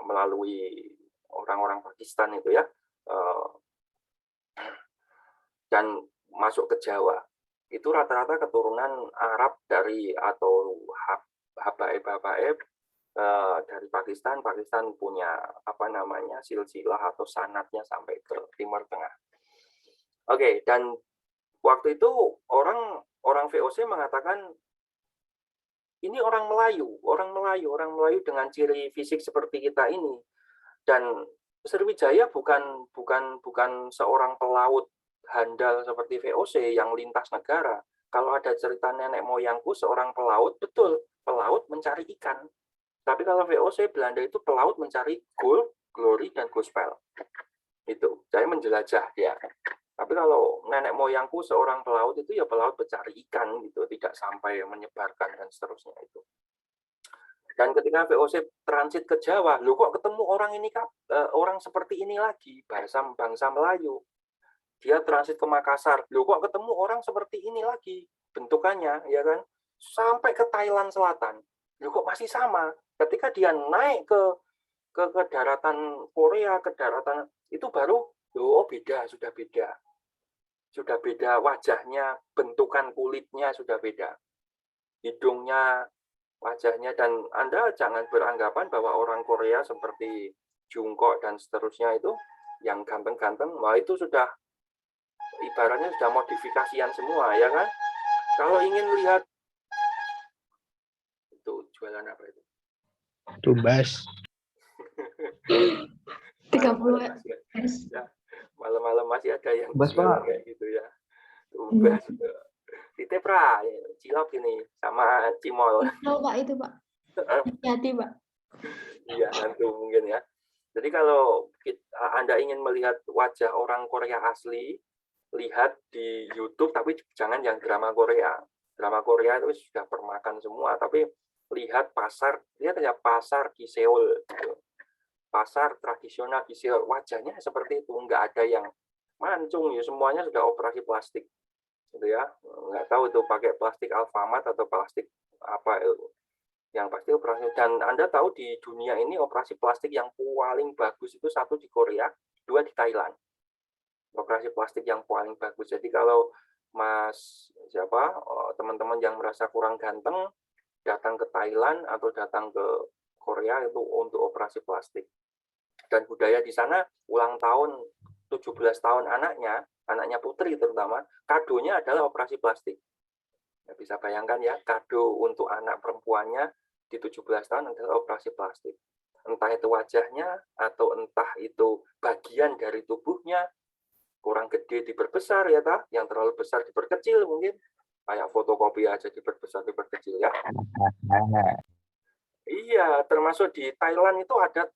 melalui orang-orang Pakistan itu ya, dan masuk ke Jawa. Itu rata-rata keturunan Arab dari atau habaib-habaib dari Pakistan. Pakistan punya apa namanya silsilah atau sanatnya sampai ke Timur Tengah. Oke, dan waktu itu orang VOC mengatakan ini orang Melayu dengan ciri fisik seperti kita ini. Dan Sriwijaya bukan seorang pelaut handal seperti VOC yang lintas negara. Kalau ada cerita nenek moyangku seorang pelaut, betul, pelaut mencari ikan. Tapi kalau VOC Belanda itu pelaut mencari gold, glory, dan gospel. Itu, saya menjelajah dia. Tapi kalau nenek moyangku seorang pelaut itu ya pelaut mencari ikan gitu, tidak sampai menyebarkan dan seterusnya itu. Dan ketika VOC transit ke Jawa, loh kok ketemu orang ini orang seperti ini lagi, bangsa Melayu. Dia transit ke Makassar, loh kok ketemu orang seperti ini lagi, bentukannya, ya kan? Sampai ke Thailand Selatan, loh kok masih sama. Ketika dia naik ke daratan Korea, ke daratan itu baru, oh beda, sudah beda wajahnya, bentukan kulitnya sudah beda, hidungnya, wajahnya, dan Anda jangan beranggapan bahwa orang Korea seperti Jungkook dan seterusnya itu yang ganteng-ganteng, wah itu sudah ibaratnya sudah modifikasian semua, ya kan? Kalau ingin lihat itu jualan apa itu? Tubas. 30 ya, malam-malam masih ada yang Tubas, jual Pak. kayak gitu ya. Tubas. Di Tepra, cilok ini sama cimol. Itu Pak, itu Pak. Hati-hati Pak. Iya, nanti mungkin ya. Jadi kalau Anda ingin melihat wajah orang Korea asli, lihat di YouTube, tapi jangan yang drama Korea. Drama Korea itu sudah permakan semua, tapi lihat lihat ya pasar di Seoul. Pasar tradisional di Seoul, wajahnya seperti itu, nggak ada yang mancung, ya semuanya sudah operasi plastik. Gitu ya, nggak tahu itu pakai plastik Alfamart atau plastik apa itu. Yang pasti operasi, dan Anda tahu di dunia ini operasi plastik yang paling bagus itu satu di Korea, dua di Thailand. Operasi plastik yang paling bagus. Jadi kalau teman-teman yang merasa kurang ganteng datang ke Thailand atau datang ke Korea itu untuk operasi plastik. Dan budaya di sana ulang tahun 17 tahun anaknya putri terutama, kadonya adalah operasi plastik. Ya, bisa bayangkan ya, kado untuk anak perempuannya di 17 tahun adalah operasi plastik. Entah itu wajahnya atau entah itu bagian dari tubuhnya, kurang gede diperbesar ya, yang terlalu besar diperkecil mungkin. Kayak fotokopi aja diperbesar diperkecil ya. Iya, termasuk di Thailand itu ada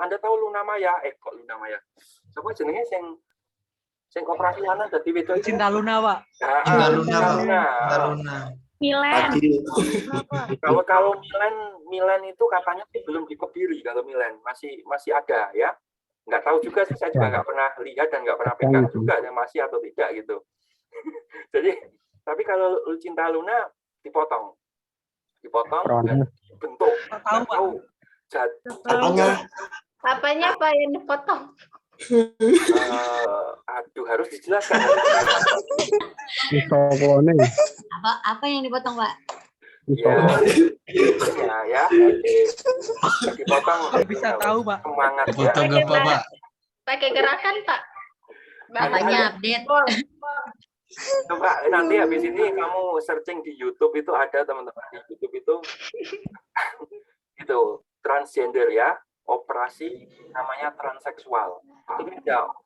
Anda tahu Luna Maya? Kok Luna Maya? Siapa jenenge sing operasi lanang dadi wedok itu? Cinta Luna, Pak. Cinta Luna. Milen. Kalau Milen itu katanya sih belum dikebiri kalau Milen masih ada ya. Nggak tahu juga sih, saya juga nggak pernah lihat dan nggak pernah pegang juga ada masih atau tidak gitu. Jadi tapi kalau Lucinta Luna dipotong dan bentuk Tahu, Pak. Apanya Pak yang dipotong? Aduh, harus dijelaskan. Apa yang dipotong, Pak? Ya, dipotong. Bisa tahu, Pak. Semangatnya. Potong apa, Pak? Pakai gerakan Pak. Bapaknya update. Coba nanti habis ini kamu searching di YouTube, itu ada teman-teman di YouTube itu transgender ya, operasi namanya transseksual. Itu tidak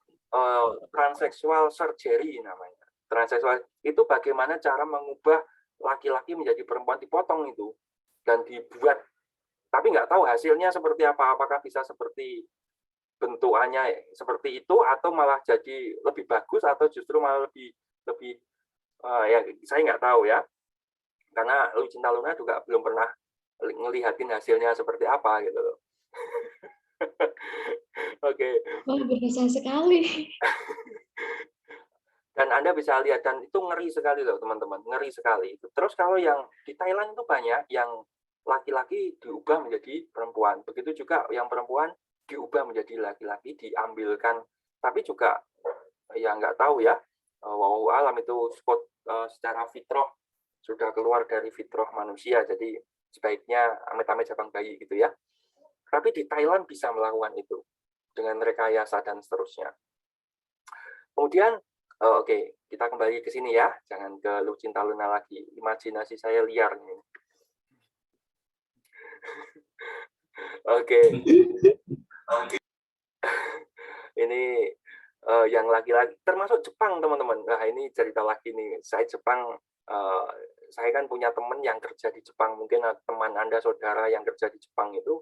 transseksual surgery namanya. Transseksual itu bagaimana cara mengubah laki-laki menjadi perempuan, dipotong itu dan dibuat, tapi nggak tahu hasilnya seperti apa, apakah bisa seperti bentukannya seperti itu atau malah jadi lebih bagus atau justru malah lebih ya saya nggak tahu ya, karena Lucinta Luna juga belum pernah ngelihatin hasilnya seperti apa gitu loh. Oke. Wah, berasa sekali. Dan Anda bisa lihat, dan itu ngeri sekali loh teman-teman, ngeri sekali. Terus kalau yang di Thailand itu banyak yang laki-laki diubah menjadi perempuan, begitu juga yang perempuan diubah menjadi laki-laki, diambilkan, tapi juga ya nggak tahu ya, wallahu alam itu secara fitrah sudah keluar dari fitrah manusia, jadi sebaiknya amit-amit cabang bayi gitu ya. Tapi di Thailand bisa melakukan itu dengan rekayasa dan seterusnya. Kemudian oke, kita kembali ke sini ya, jangan ke Lucinta Luna lagi. Imajinasi saya liar nih. Oke. Ini yang laki-laki, termasuk Jepang teman-teman. Nah ini cerita lagi nih. Saya Jepang, saya kan punya teman yang kerja di Jepang. Mungkin teman Anda, saudara yang kerja di Jepang itu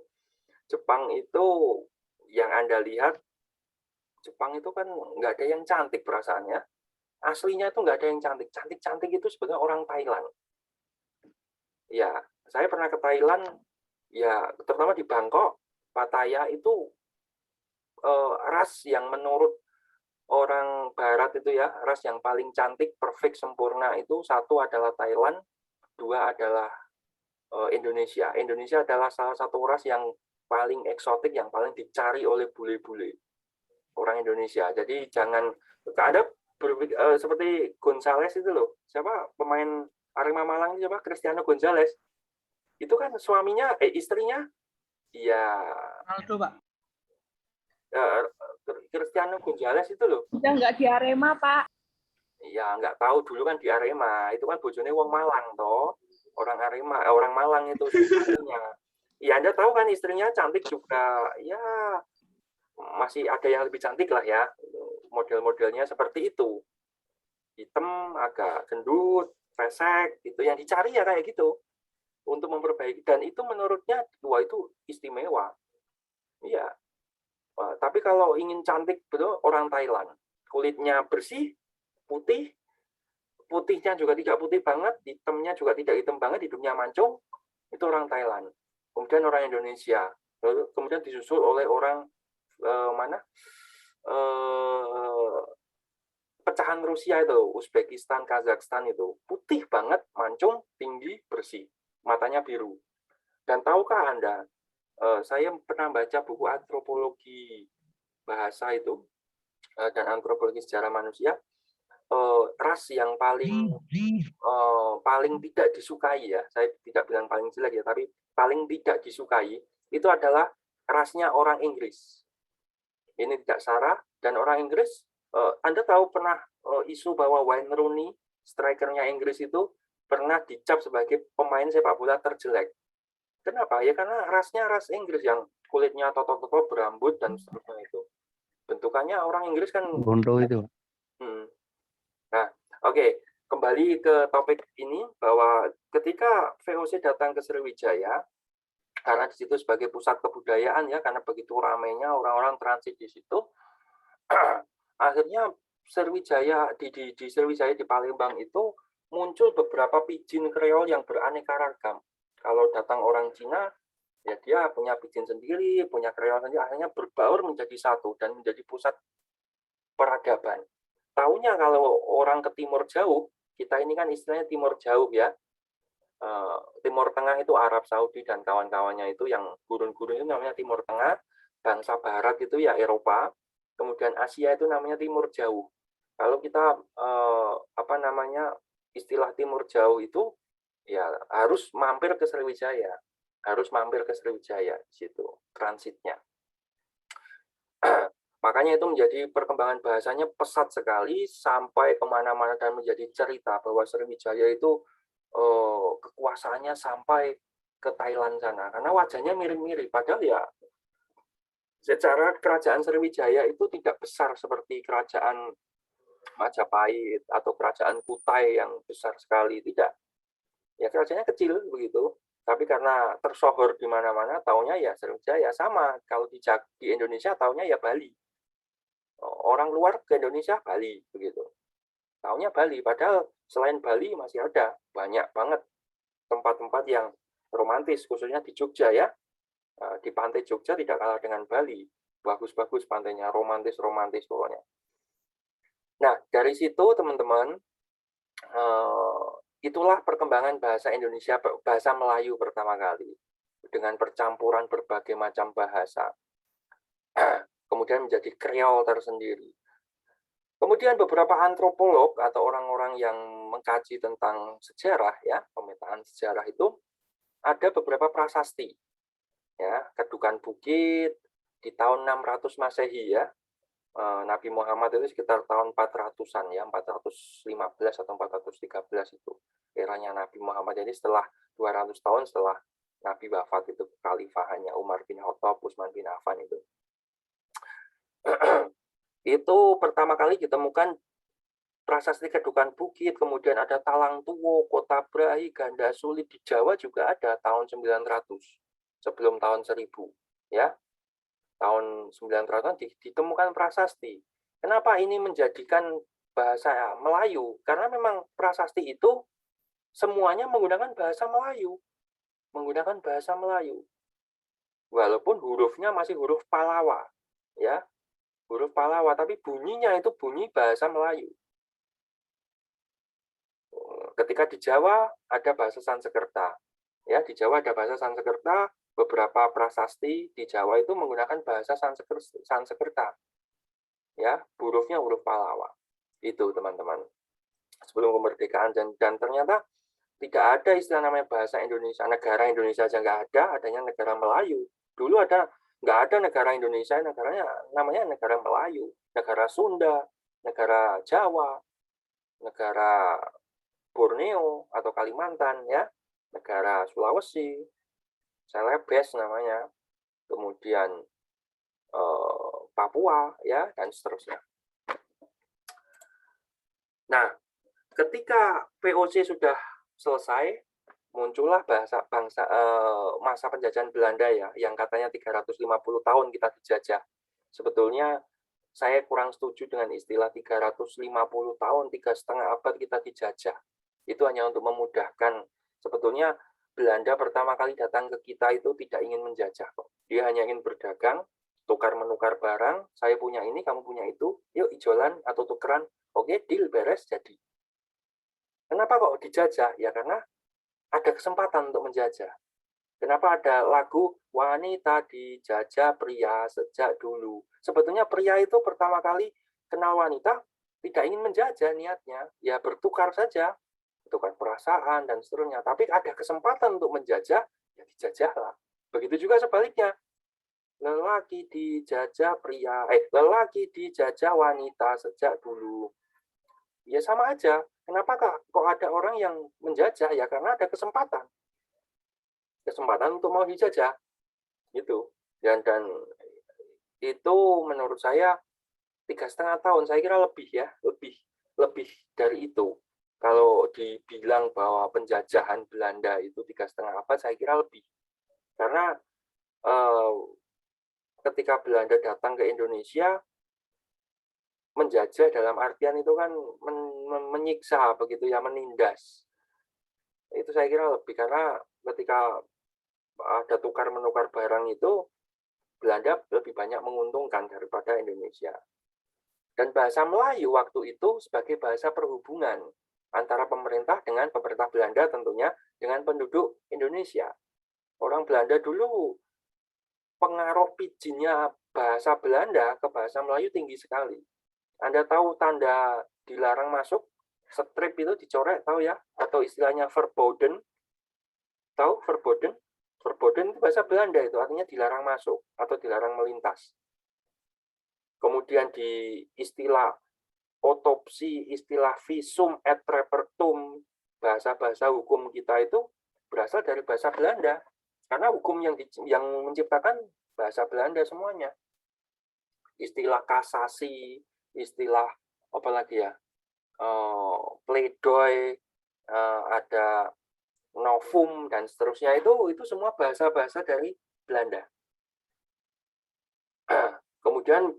yang Anda lihat, Jepang itu kan nggak ada yang cantik perasaannya. Aslinya itu nggak ada yang cantik. Cantik-cantik itu sebenarnya orang Thailand. Ya, saya pernah ke Thailand, ya terutama di Bangkok, Pattaya itu ras yang menurut orang Barat itu ya, ras yang paling cantik, perfect, sempurna itu satu adalah Thailand, dua adalah Indonesia. Indonesia adalah salah satu ras yang paling eksotik, yang paling dicari oleh bule-bule orang Indonesia. Jadi jangan ada seperti Gonzales itu loh. Siapa pemain Arema Malang, siapa? Cristiano Gonzales. Itu kan suaminya, istrinya, ya. Ronaldo, Pak. Cristiano Gonzales itu loh. Udah nggak di Arema, Pak. Ya nggak tahu, dulu kan di Arema. Itu kan bojone wong Malang toh. Orang Arema, orang Malang itu istrinya. Ya Anda tahu kan istrinya cantik juga. Ya masih ada yang lebih cantik lah ya, model-modelnya seperti itu, hitam, agak gendut, pesek, itu yang dicari ya kayak gitu, untuk memperbaiki, dan itu menurutnya wah itu istimewa, iya. Tapi kalau ingin cantik betul orang Thailand, kulitnya bersih, putihnya juga tidak putih banget, hitamnya juga tidak hitam banget, hidungnya mancung, itu orang Thailand. Kemudian orang Indonesia, lalu kemudian disusul oleh orang pecahan Rusia itu, Uzbekistan, Kazakhstan itu putih banget, mancung, tinggi, bersih, matanya biru. Dan tahukah Anda, saya pernah baca buku antropologi bahasa itu dan antropologi sejarah manusia, ras yang paling tidak disukai ya, saya tidak bilang paling jelek ya, tapi paling tidak disukai itu adalah rasnya orang Inggris. Ini tidak Sarah, dan orang Inggris, Anda tahu pernah isu bahwa Wayne Rooney, strikernya Inggris itu pernah dicap sebagai pemain sepak bola terjelek. Kenapa? Ya karena rasnya ras Inggris yang kulitnya totok-totok, berambut dan seterusnya itu. Bentukannya orang Inggris kan Bondo itu. Nah, oke, kembali ke topik ini bahwa ketika VOC datang ke Sriwijaya, karena di situ sebagai pusat kebudayaan ya, karena begitu ramainya orang-orang transit di situ, akhirnya Sriwijaya di Sriwijaya di Palembang itu muncul beberapa pidgin Kreol yang beraneka ragam. Kalau datang orang Cina, Ya, dia punya pidgin sendiri, punya kreol sendiri, akhirnya berbaur menjadi satu dan menjadi pusat peradaban. Taunya kalau orang ke timur jauh, kita ini kan istilahnya timur jauh ya. Timur Tengah itu Arab Saudi dan kawan-kawannya itu, yang gurun-gurun itu namanya Timur Tengah, bangsa Barat itu ya Eropa, kemudian Asia itu namanya Timur Jauh. Kalau kita istilah Timur Jauh itu ya harus mampir ke Sriwijaya, di situ transitnya. Makanya itu menjadi perkembangan bahasanya pesat sekali sampai kemana-mana dan menjadi cerita bahwa Sriwijaya itu kekuasaannya sampai ke Thailand sana, karena wajahnya mirip-mirip, padahal ya secara kerajaan Sriwijaya itu tidak besar seperti kerajaan Majapahit atau kerajaan Kutai yang besar sekali, tidak. Ya kerajaannya kecil begitu, tapi karena tersohor di mana-mana, taunya ya Sriwijaya. Sama kalau di Indonesia taunya ya Bali. Orang luar ke Indonesia Bali begitu. Taunya Bali, padahal selain Bali masih ada banyak banget tempat-tempat yang romantis, khususnya di Jogja ya. Di pantai Jogja tidak kalah dengan Bali. Bagus-bagus pantainya, romantis-romantis pokoknya. Nah, dari situ teman-teman, itulah perkembangan bahasa Indonesia, bahasa Melayu pertama kali. Dengan percampuran berbagai macam bahasa. Kemudian menjadi kreol tersendiri. Kemudian beberapa antropolog atau orang-orang yang mengkaji tentang sejarah ya, pemetaan sejarah itu ada beberapa prasasti. Ya, Kedukan Bukit di tahun 600 Masehi ya. Nabi Muhammad itu sekitar tahun 400-an ya, 415 atau 413 itu eranya Nabi Muhammad. Jadi setelah 200 tahun setelah Nabi wafat itu kekhalifahannya Umar bin Khattab, Utsman bin Affan itu. Itu pertama kali ditemukan prasasti Kedukan Bukit, kemudian ada Talang Tuwo, Kota Brahi, Ganda Sulit, di Jawa juga ada tahun 900 sebelum tahun 1000 ya. Tahun 900 ditemukan prasasti. Kenapa ini menjadikan bahasa Melayu? Karena memang prasasti itu semuanya menggunakan bahasa Melayu. Walaupun hurufnya masih huruf Palawa ya. Huruf Palawa, tapi bunyinya itu bunyi bahasa Melayu. Ketika di Jawa ada bahasa Sanskerta. Ya, di Jawa ada bahasa Sanskerta, beberapa prasasti di Jawa itu menggunakan bahasa Sanskerta. Ya, hurufnya huruf Palawa. Itu, teman-teman. Sebelum kemerdekaan dan ternyata tidak ada istilah namanya bahasa Indonesia. Negara Indonesia aja nggak ada, adanya negara Melayu. Dulu nggak ada negara Indonesia, negaranya namanya negara Melayu, negara Sunda, negara Jawa, negara Borneo atau Kalimantan ya, negara Sulawesi, Celebes namanya, kemudian Papua ya, dan seterusnya. Nah, ketika VOC sudah selesai, muncullah masa penjajahan Belanda ya, yang katanya 350 tahun kita dijajah. Sebetulnya saya kurang setuju dengan istilah 350 tahun, 3,5 abad kita dijajah. Itu hanya untuk memudahkan. Sebetulnya Belanda pertama kali datang ke kita itu tidak ingin menjajah kok. Dia hanya ingin berdagang, tukar-menukar barang, saya punya ini, kamu punya itu, yuk ijolan atau tukeran, oke, deal, beres, jadi. Kenapa kok dijajah? Ya karena ada kesempatan untuk menjajah. Kenapa ada lagu wanita dijajah pria sejak dulu? Sebetulnya pria itu pertama kali kenal wanita tidak ingin menjajah niatnya, ya bertukar saja, bertukar perasaan dan seterusnya. Tapi ada kesempatan untuk menjajah, ya dijajahlah. Begitu juga sebaliknya. Lelaki dijajah lelaki dijajah wanita sejak dulu. Ya sama aja. Kenapa kok ada orang yang menjajah? Ya karena ada kesempatan untuk mau dijajah, gitu. Dan itu menurut saya 3,5 tahun. Saya kira lebih ya, lebih dari itu. Kalau dibilang bahwa penjajahan Belanda itu 3,5 abad, saya kira lebih. Karena ketika Belanda datang ke Indonesia, menjajah dalam artian itu kan menyiksa begitu ya, menindas. Itu saya kira lebih, karena ketika ada tukar menukar barang itu Belanda lebih banyak menguntungkan daripada Indonesia. Dan bahasa Melayu waktu itu sebagai bahasa perhubungan antara pemerintah dengan pemerintah Belanda tentunya dengan penduduk Indonesia. Orang Belanda dulu pengaruh pidginnya bahasa Belanda ke bahasa Melayu tinggi sekali. Anda tahu tanda dilarang masuk? Strip itu dicoret, tahu ya? Atau istilahnya verboden. Tahu verboden? Verboden itu bahasa Belanda, itu artinya dilarang masuk atau dilarang melintas. Kemudian di istilah otopsi, istilah visum et repertum, bahasa-bahasa hukum kita itu berasal dari bahasa Belanda. Karena hukum yang menciptakan bahasa Belanda semuanya. Istilah kasasi, istilah apa lagi ya? Pleidoy, ada novum dan seterusnya itu semua bahasa-bahasa dari Belanda. Kemudian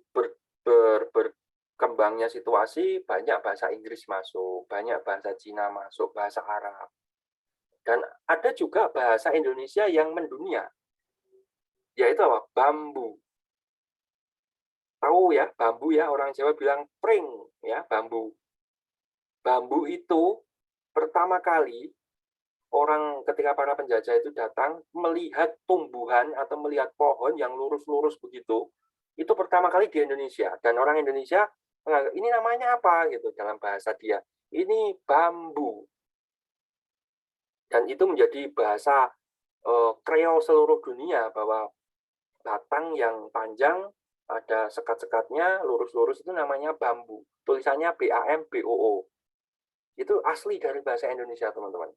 berkembangnya situasi, banyak bahasa Inggris masuk, banyak bahasa Cina masuk, bahasa Arab. Dan ada juga bahasa Indonesia yang mendunia, yaitu apa? Bambu. Tahu ya, bambu ya, orang Jawa bilang pring, ya, bambu. Bambu itu pertama kali orang ketika para penjajah itu datang melihat tumbuhan atau melihat pohon yang lurus-lurus begitu, itu pertama kali di Indonesia. Dan orang Indonesia menganggap, ini namanya apa gitu dalam bahasa dia. Ini bambu. Dan itu menjadi bahasa Kreol seluruh dunia bahwa batang yang panjang ada sekat-sekatnya lurus-lurus itu namanya bambu. Tulisannya BAMBOO. Itu asli dari bahasa Indonesia, teman-teman.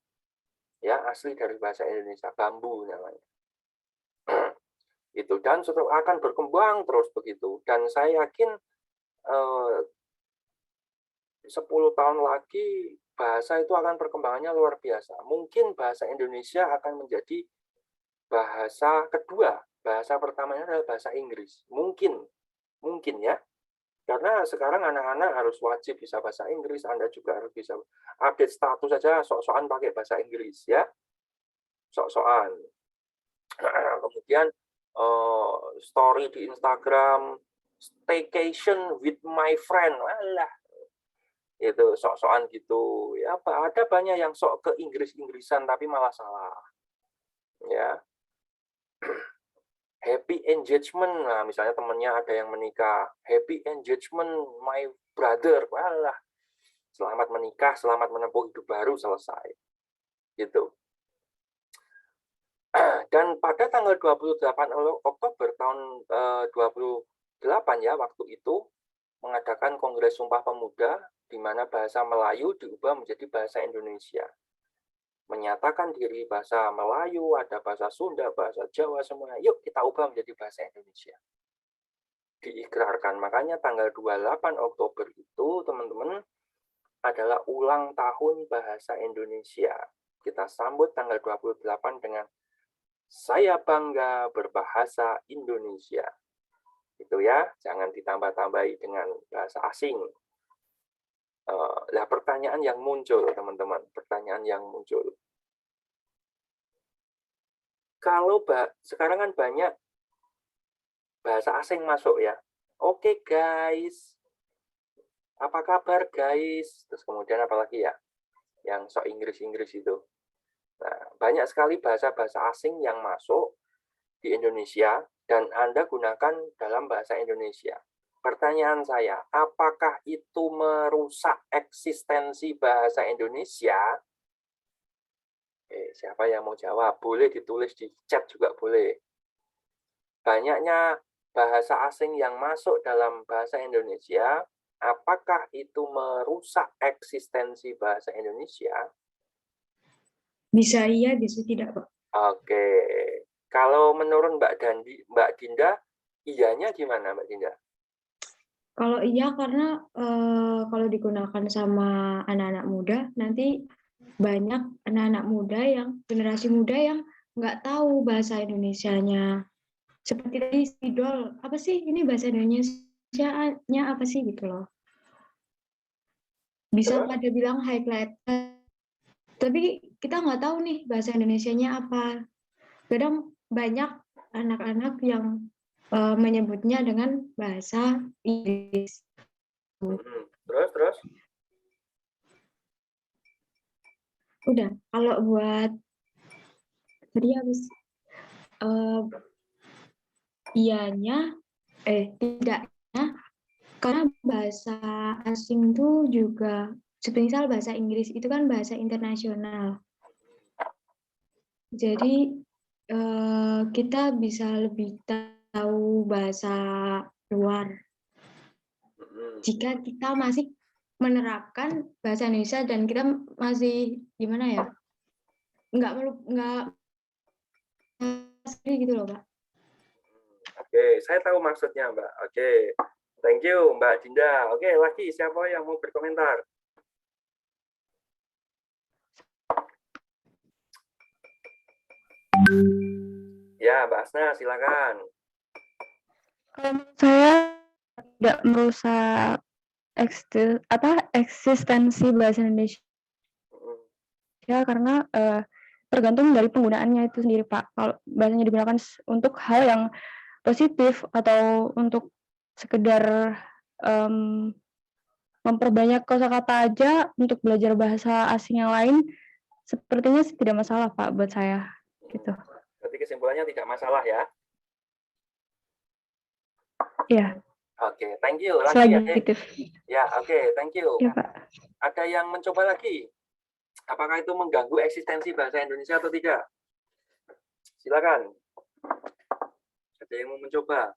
Ya, asli dari bahasa Indonesia, bambu namanya. Itu, dan akan berkembang terus begitu. Dan saya yakin 10 tahun lagi bahasa itu akan perkembangannya luar biasa. Mungkin bahasa Indonesia akan menjadi bahasa kedua. Bahasa pertamanya adalah bahasa Inggris. Mungkin ya. Karena sekarang anak-anak harus wajib bisa bahasa Inggris, Anda juga harus bisa update status saja, sok-sokan pakai bahasa Inggris ya. Sok-sokan. Kemudian story di Instagram, staycation with my friend, walah, itu sok-sokan gitu ya. Ada banyak yang sok ke Inggris-Inggrisan tapi malah salah ya. Happy engagement, nah misalnya temennya ada yang menikah, happy engagement my brother, walah, selamat menikah, selamat menempuh hidup baru, selesai gitu. Dan pada tanggal 28 Oktober tahun 28 ya, waktu itu mengadakan Kongres Sumpah Pemuda di mana bahasa Melayu diubah menjadi bahasa Indonesia. Menyatakan diri bahasa Melayu, ada bahasa Sunda, bahasa Jawa, semuanya. Yuk kita ubah menjadi bahasa Indonesia. Diikrarkan. Makanya tanggal 28 Oktober itu, teman-teman, adalah ulang tahun bahasa Indonesia. Kita sambut tanggal 28 dengan saya bangga berbahasa Indonesia. Itu ya, jangan ditambah-tambahi dengan bahasa asing. Lah pertanyaan yang muncul, teman-teman, pertanyaan yang muncul. Kalau sekarang kan banyak bahasa asing masuk ya. Oke guys, apa kabar guys? Terus kemudian apa lagi ya? Yang sok Inggris-Inggris itu. Nah, banyak sekali bahasa-bahasa asing yang masuk di Indonesia dan Anda gunakan dalam bahasa Indonesia. Pertanyaan saya, apakah itu merusak eksistensi bahasa Indonesia? Siapa yang mau jawab? Boleh ditulis di chat juga boleh. Banyaknya bahasa asing yang masuk dalam bahasa Indonesia, apakah itu merusak eksistensi bahasa Indonesia? Bisa iya, bisa tidak, Pak. Oke. Kalau menurut Mbak Dinda, iyanya gimana, Mbak Dinda? Kalau iya, karena kalau digunakan sama anak-anak muda, nanti banyak anak-anak muda generasi muda yang nggak tahu bahasa Indonesianya. Seperti tadi spidol, apa sih ini bahasa Indonesianya apa sih gitu loh. Bisa pada bilang highlight, tapi kita nggak tahu nih bahasa Indonesianya apa. kadang banyak anak-anak yang menyebutnya dengan bahasa Inggris. Terus? Udah, kalau buat tadi habis tidaknya, karena bahasa asing itu juga, semisal bahasa Inggris itu kan bahasa internasional. Jadi kita bisa lebih tahu bahasa luar jika kita masih menerapkan bahasa Indonesia dan kita masih gimana ya, nggak gitu loh, Pak. Oke, saya tahu maksudnya, Mbak. Oke, thank you, Mbak Dinda. Oke, lagi siapa yang mau berkomentar? Ya, Mbak Asna, silakan. Kalau menurut saya tidak merusak eksistensi bahasa Indonesia karena tergantung dari penggunaannya itu sendiri, Pak. Kalau bahasanya digunakan untuk hal yang positif atau untuk sekedar memperbanyak kosakata aja untuk belajar bahasa asing yang lain, sepertinya tidak masalah, Pak, buat saya. Gitu. Berarti kesimpulannya tidak masalah ya? Iya. Oke, thank you. Lagi Selagi ya? positif. Ya, oke, thank you. Ya, Pak. Ada yang mencoba lagi? Apakah itu mengganggu eksistensi bahasa Indonesia atau tidak? Silakan. Ada yang mau mencoba?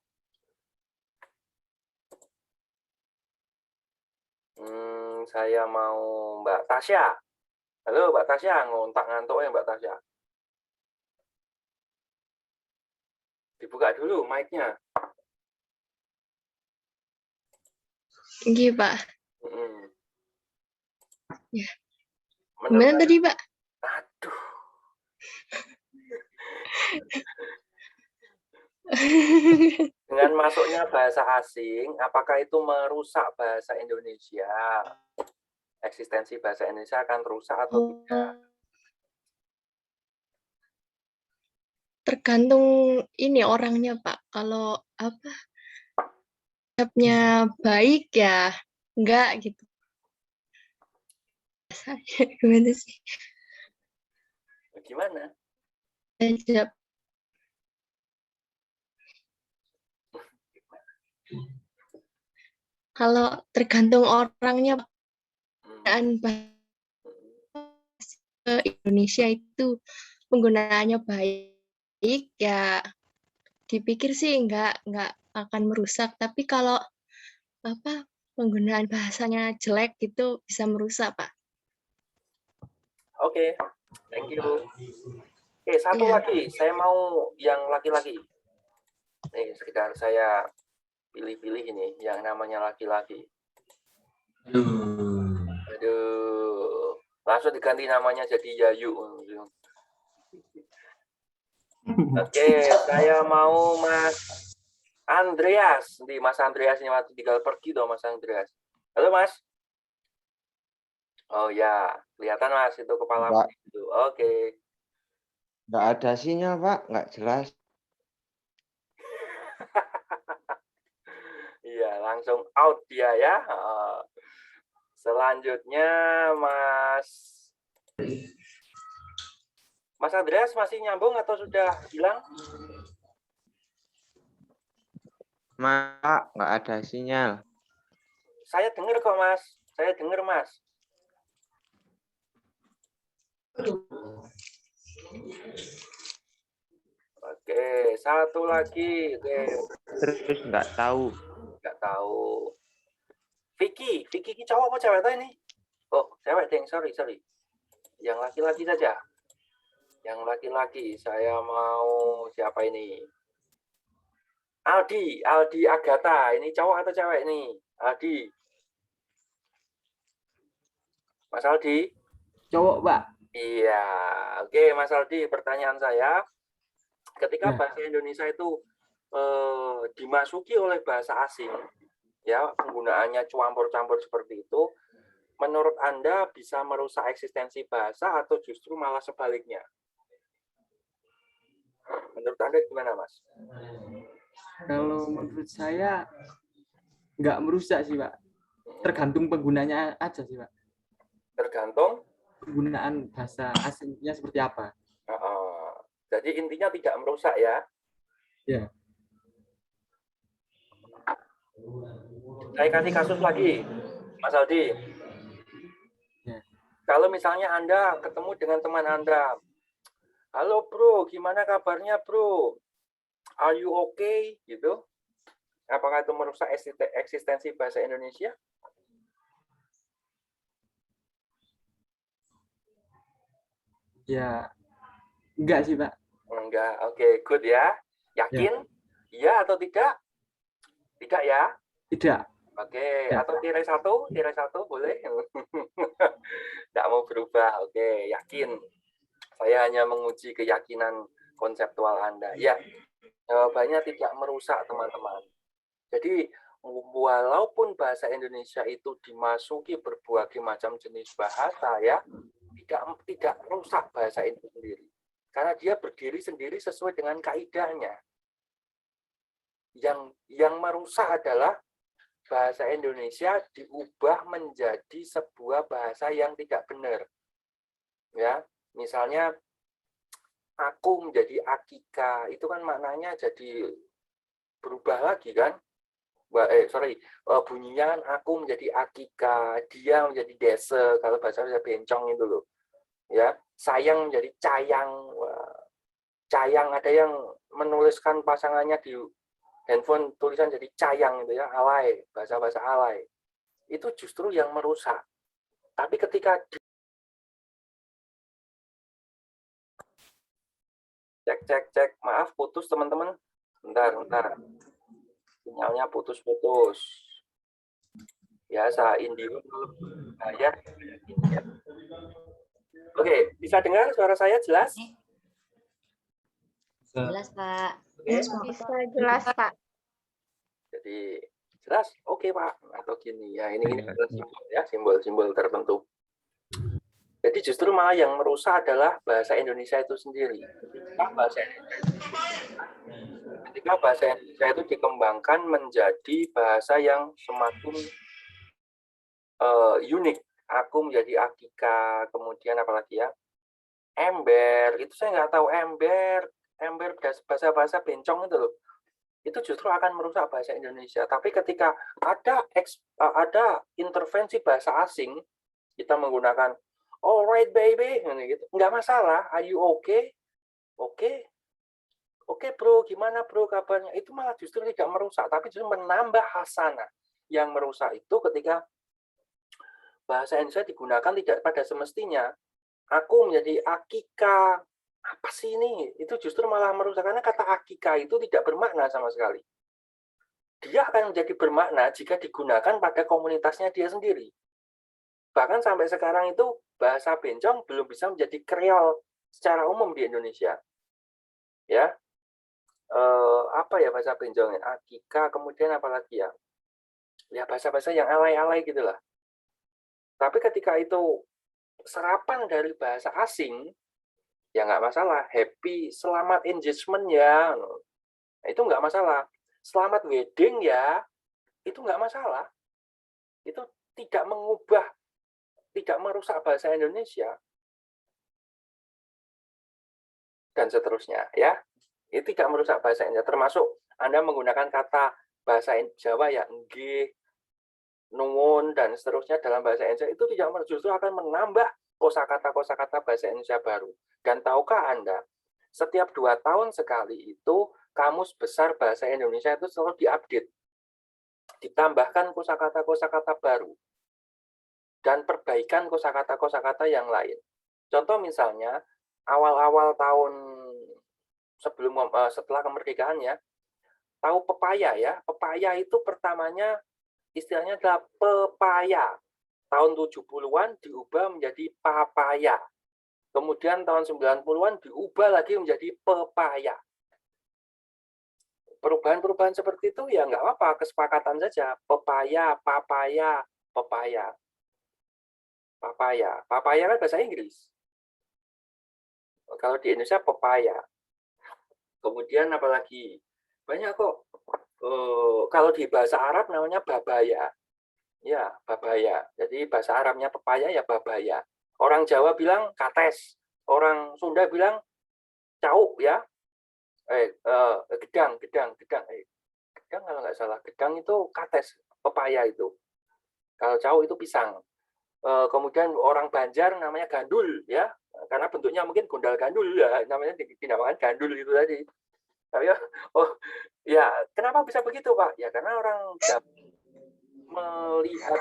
Saya mau Mbak Tasya. Halo Mbak Tasya, ngontak ngantuk ya Mbak Tasya. Dibuka dulu mic-nya. Iya, Pak. Ya. Menurut Gimana tadi, Pak? Aduh. Dengan masuknya bahasa asing, apakah itu merusak bahasa Indonesia? Eksistensi bahasa Indonesia akan rusak atau tidak? Tergantung ini orangnya, Pak. Kalau apa? Siapnya baik ya, enggak gitu. Saya gimana sih? Gimana? Siap. Kalau tergantung orangnya, bahasa Indonesia itu penggunaannya baik ya, dipikir sih enggak akan merusak. Tapi kalau apa penggunaan bahasanya jelek itu bisa merusak, Pak. Oke, thank you. Oke, satu lagi, saya mau yang laki-laki. Nih, sekitar saya pilih-pilih ini, yang namanya laki-laki. Aduh, langsung diganti namanya jadi Yayu. Oke, saya mau Mas Andreas. Di Mas Andreas ini waktu tinggal pergi dong Mas Andreas. Halo Mas. Oh ya, kelihatan Mas itu kepala itu. Oke. Nggak ada sinyal Pak, nggak jelas. Iya, langsung out dia ya. Selanjutnya Mas Andreas masih nyambung atau sudah hilang? Pak, nggak ada sinyal. Saya dengar kok Mas. Saya dengar Mas. Oke, satu lagi. Oke. Terus nggak tahu. Nggak tahu. Vicky cowok apa cewek ini? Oh, cewek deng, sorry. Yang laki-laki saja. Yang laki-laki, saya mau siapa ini? Aldi Agatha. Ini cowok atau cewek nih? Aldi. Mas Aldi? Cowok, Pak. Iya. Oke, Mas Aldi, pertanyaan saya. Ketika bahasa Indonesia itu dimasuki oleh bahasa asing, ya penggunaannya campur-campur seperti itu, menurut Anda bisa merusak eksistensi bahasa atau justru malah sebaliknya? Menurut Anda gimana, Mas? Kalau menurut saya nggak merusak sih, Pak. Tergantung penggunanya aja sih, Pak. Tergantung. Penggunaan bahasa asingnya seperti apa. Jadi intinya tidak merusak ya. Ya. Saya kasih kasus lagi, Mas Aldi. Ya. Kalau misalnya Anda ketemu dengan teman Anda, halo bro, gimana kabarnya bro? Are you okay? Gitu. Apakah itu merusak eksistensi bahasa Indonesia? Ya, enggak sih, Pak. Enggak. Oke, good ya. Yakin? Iya atau tidak? Tidak ya? Tidak. Oke, Ya. atau tirai satu boleh? Tidak mau berubah. Oke, yakin. Saya hanya menguji keyakinan konseptual Anda. Ya, jawabannya tidak merusak, teman-teman. Jadi, walaupun bahasa Indonesia itu dimasuki berbagai macam jenis bahasa, ya, tidak rusak bahasa itu sendiri. Karena dia berdiri sendiri sesuai dengan kaidahnya. Yang merusak adalah bahasa Indonesia diubah menjadi sebuah bahasa yang tidak benar. Ya, misalnya aku menjadi akika, itu kan maknanya jadi berubah lagi kan? Bunyinya kan aku menjadi akika, dia menjadi dese, kalau bahasa bencong itu loh. Ya, sayang menjadi cayang. Cayang, ada yang menuliskan pasangannya di handphone tulisan jadi cayang itu ya, alay, bahasa-bahasa alay. Itu justru yang merusak. Tapi ketika cek, maaf putus teman-teman. Bentar. Sinyalnya putus-putus. Biasa Indihome ya. Oke, bisa dengar suara saya jelas? Jelas, Pak. Bisa jelas, Pak. Jadi jelas, oke Pak, atau gini ya, ini adalah simbol ya, simbol-simbol tertentu. Jadi justru malah yang merusak adalah bahasa Indonesia itu sendiri. Ketika bahasa Indonesia itu dikembangkan menjadi bahasa yang semakin unik. Aku menjadi akika, kemudian apalagi ya, ember, itu saya nggak tahu ember bahasa-bahasa bencong itu loh. Itu justru akan merusak bahasa Indonesia. Tapi ketika ada intervensi bahasa asing, kita menggunakan alright baby, gitu, nggak masalah. Are you okay? Oke bro, gimana bro kabarnya? Itu malah justru tidak merusak, tapi justru menambah hasanah. Yang merusak itu ketika bahasa Indonesia digunakan tidak pada semestinya. Aku menjadi akika, apa sih ini? Itu justru malah merusak, karena kata akika itu tidak bermakna sama sekali. Dia akan menjadi bermakna jika digunakan pada komunitasnya dia sendiri. Bahkan sampai sekarang itu bahasa bencong belum bisa menjadi kreol secara umum di Indonesia. Ya, apa ya bahasa bencongnya? Akika, kemudian apalagi ya? Ya bahasa-bahasa yang alay-alay gitulah. Tapi ketika itu serapan dari bahasa asing, ya nggak masalah. Happy, selamat engagement ya, itu nggak masalah. Selamat wedding ya, itu nggak masalah. Itu tidak mengubah, tidak merusak bahasa Indonesia, dan seterusnya ya. Itu tidak merusak bahasa Indonesia. Termasuk Anda menggunakan kata bahasa Jawa ya, nggih, nuwun, dan seterusnya dalam bahasa Indonesia, itu tidak, justru akan menambah kosakata bahasa Indonesia baru. Dan tahukah Anda, setiap 2 tahun sekali itu kamus besar bahasa Indonesia itu selalu diupdate, ditambahkan kosakata baru, dan perbaikan kosakata yang lain. Contoh misalnya, awal-awal tahun setelah kemerdekaannya, tahu pepaya ya? Pepaya itu pertamanya istilahnya adalah pepaya. Tahun 70-an diubah menjadi papaya. Kemudian tahun 90-an diubah lagi menjadi pepaya. Perubahan-perubahan seperti itu ya nggak apa-apa, kesepakatan saja. Pepaya, papaya, pepaya. Papaya kan bahasa Inggris. Kalau di Indonesia pepaya. Kemudian apalagi banyak kok. Kalau di bahasa Arab namanya babaya. Ya, babaya. Jadi bahasa Arabnya pepaya ya babaya. Orang Jawa bilang kates. Orang Sunda bilang cau ya. Gedang. Gedang kalau nggak salah. Gedang itu kates, pepaya itu. Kalau cau itu pisang. Kemudian orang Banjar namanya gandul ya. Karena bentuknya mungkin gondal gandul ya. Namanya dinamakan gandul itu tadi. Tapi ya, oh ya, kenapa bisa begitu Pak? Ya karena orang melihat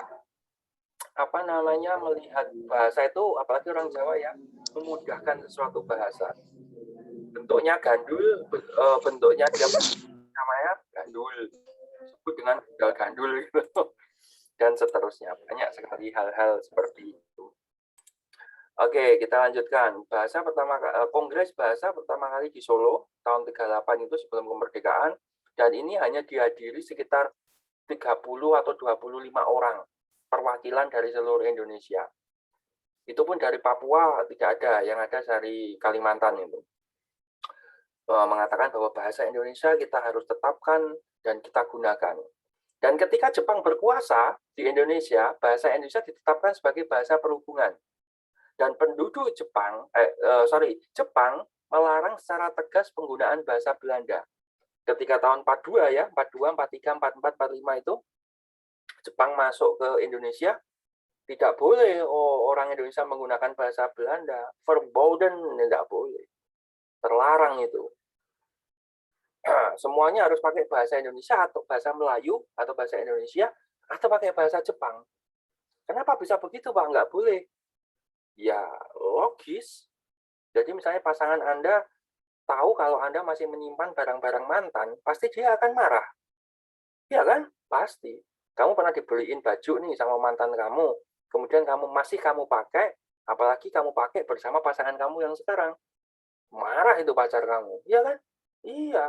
melihat bahasa itu, apalagi orang Jawa ya, memudahkan sesuatu bahasa. Bentuknya gandul, bentuknya dia namanya gandul, disebut dengan gandul gitu. Dan seterusnya, banyak sekali hal-hal seperti itu. Oke, kita lanjutkan. Kongres Bahasa pertama kali di Solo tahun 38 itu sebelum kemerdekaan, dan ini hanya dihadiri sekitar 30 atau 25 orang perwakilan dari seluruh Indonesia. Itu pun dari Papua tidak ada, yang ada dari Kalimantan itu. Mengatakan bahwa bahasa Indonesia kita harus tetapkan dan kita gunakan. Dan ketika Jepang berkuasa di Indonesia, bahasa Indonesia ditetapkan sebagai bahasa perhubungan. Dan penduduk Jepang melarang secara tegas penggunaan bahasa Belanda. Ketika tahun 42 ya, 42, 43, 44, 45 itu Jepang masuk ke Indonesia, tidak boleh orang Indonesia menggunakan bahasa Belanda. Verboden, tidak boleh. Terlarang itu. Semuanya harus pakai bahasa Indonesia atau bahasa Melayu atau bahasa Indonesia atau pakai bahasa Jepang. Kenapa bisa begitu, Pak? Nggak boleh. Ya, logis. Jadi misalnya pasangan Anda tahu kalau Anda masih menyimpan barang-barang mantan, pasti dia akan marah. Iya kan? Pasti. Kamu pernah dibeliin baju nih sama mantan kamu, kemudian kamu pakai, apalagi kamu pakai bersama pasangan kamu yang sekarang. Marah itu pacar kamu. Iya kan? Iya.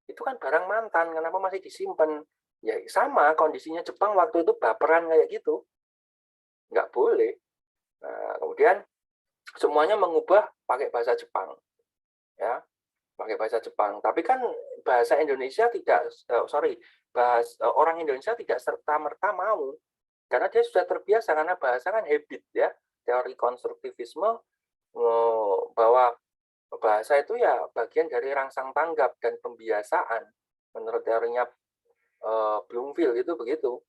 Itu kan barang mantan, kenapa masih disimpan? Ya sama kondisinya Jepang waktu itu baperan kayak gitu. Nggak boleh. Nah, kemudian semuanya mengubah pakai bahasa Jepang. Ya, pakai bahasa Jepang. Tapi kan bahasa Indonesia orang Indonesia tidak serta-merta mau. Karena dia sudah terbiasa, karena bahasa kan habit ya. Teori konstruktivisme bahwa bahasa itu ya bagian dari rangsang tanggap dan pembiasaan. Menurut teorinya Bloomfield itu begitu.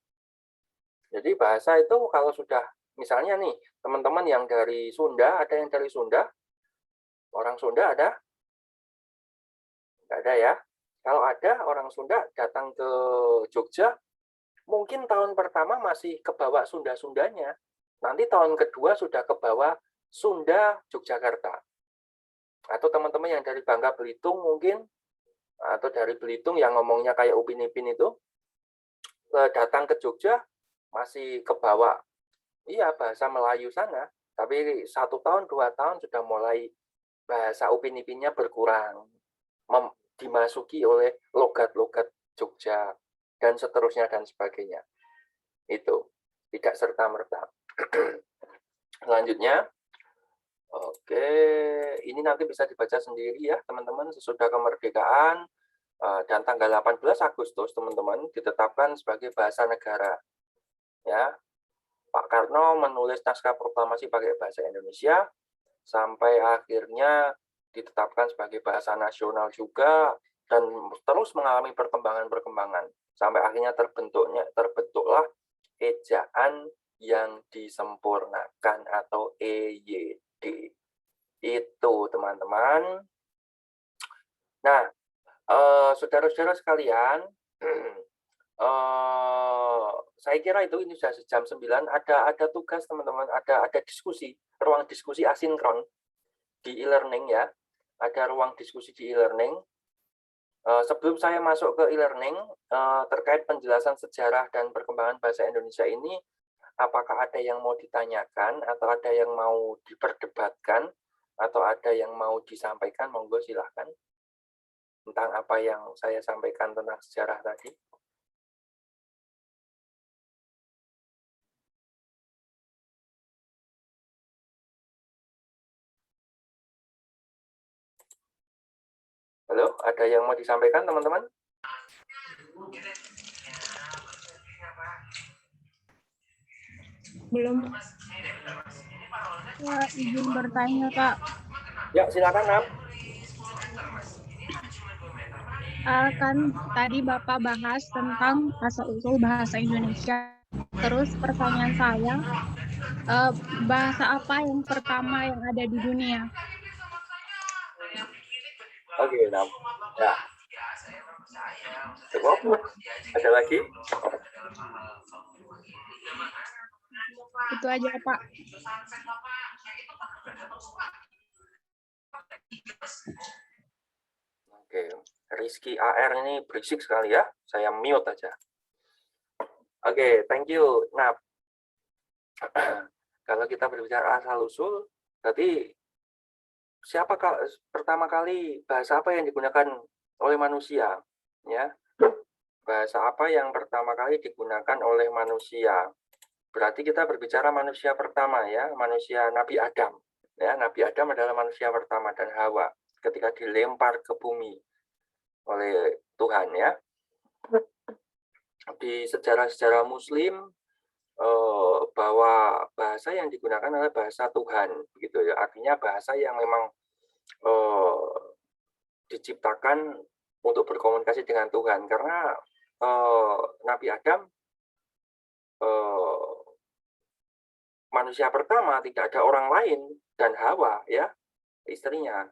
Jadi bahasa itu kalau sudah, misalnya nih, teman-teman yang dari Sunda, ada yang dari Sunda? Orang Sunda ada? Nggak ada ya? Kalau ada orang Sunda datang ke Jogja, mungkin tahun pertama masih kebawa Sunda-Sundanya. Nanti tahun kedua sudah kebawa Sunda Yogyakarta. Atau teman-teman yang dari Bangka Belitung mungkin, atau dari Belitung yang ngomongnya kayak Upin Ipin itu, datang ke Jogja, masih kebawa bahasa Melayu sana, tapi 1 tahun 2 tahun sudah mulai bahasa Upin Ipinnya berkurang, dimasuki oleh logat-logat Jogja dan seterusnya dan sebagainya. Itu tidak serta-merta. Selanjutnya, oke, ini nanti bisa dibaca sendiri ya teman-teman. Sesudah kemerdekaan dan tanggal 18 Agustus teman-teman ditetapkan sebagai bahasa negara. Ya, Pak Karno menulis naskah proklamasi pakai bahasa Indonesia sampai akhirnya ditetapkan sebagai bahasa nasional juga, dan terus mengalami perkembangan-perkembangan sampai akhirnya terbentuklah ejaan yang disempurnakan atau EYD. Itu teman-teman. Nah, saudara-saudara sekalian, saya kira ini sudah jam 9, ada tugas teman-teman, ada diskusi, ruang diskusi asinkron di e-learning ya. Ada ruang diskusi di e-learning. Sebelum saya masuk ke e-learning, terkait penjelasan sejarah dan perkembangan bahasa Indonesia ini, apakah ada yang mau ditanyakan, atau ada yang mau diperdebatkan, atau ada yang mau disampaikan, monggo silahkan. Tentang apa yang saya sampaikan tentang sejarah tadi. Halo, ada yang mau disampaikan teman-teman? Belum. Izin bertanya, Pak. Ya, silakan, Nap. Kan tadi Bapak bahas tentang asal-usul bahasa Indonesia. Terus pertanyaan saya, bahasa apa yang pertama yang ada di dunia? Oke, Nap. Ya. Cukup? Ada lagi? Itu aja, Pak. Oke, Rizky AR ini berisik sekali ya. Saya mute aja. Oke, thank you. Nah, kalau kita berbicara asal-usul, berarti siapa pertama kali bahasa apa yang digunakan oleh manusia? Ya, bahasa apa yang pertama kali digunakan oleh manusia? Berarti kita berbicara manusia pertama ya, manusia Nabi Adam. Ya, Nabi Adam adalah manusia pertama dan Hawa ketika dilempar ke bumi oleh Tuhan ya. Di sejarah-sejarah Muslim bahwa bahasa yang digunakan adalah bahasa Tuhan, begitu ya. Artinya bahasa yang memang diciptakan untuk berkomunikasi dengan Tuhan, karena Nabi Adam manusia pertama, tidak ada orang lain, dan Hawa ya istrinya.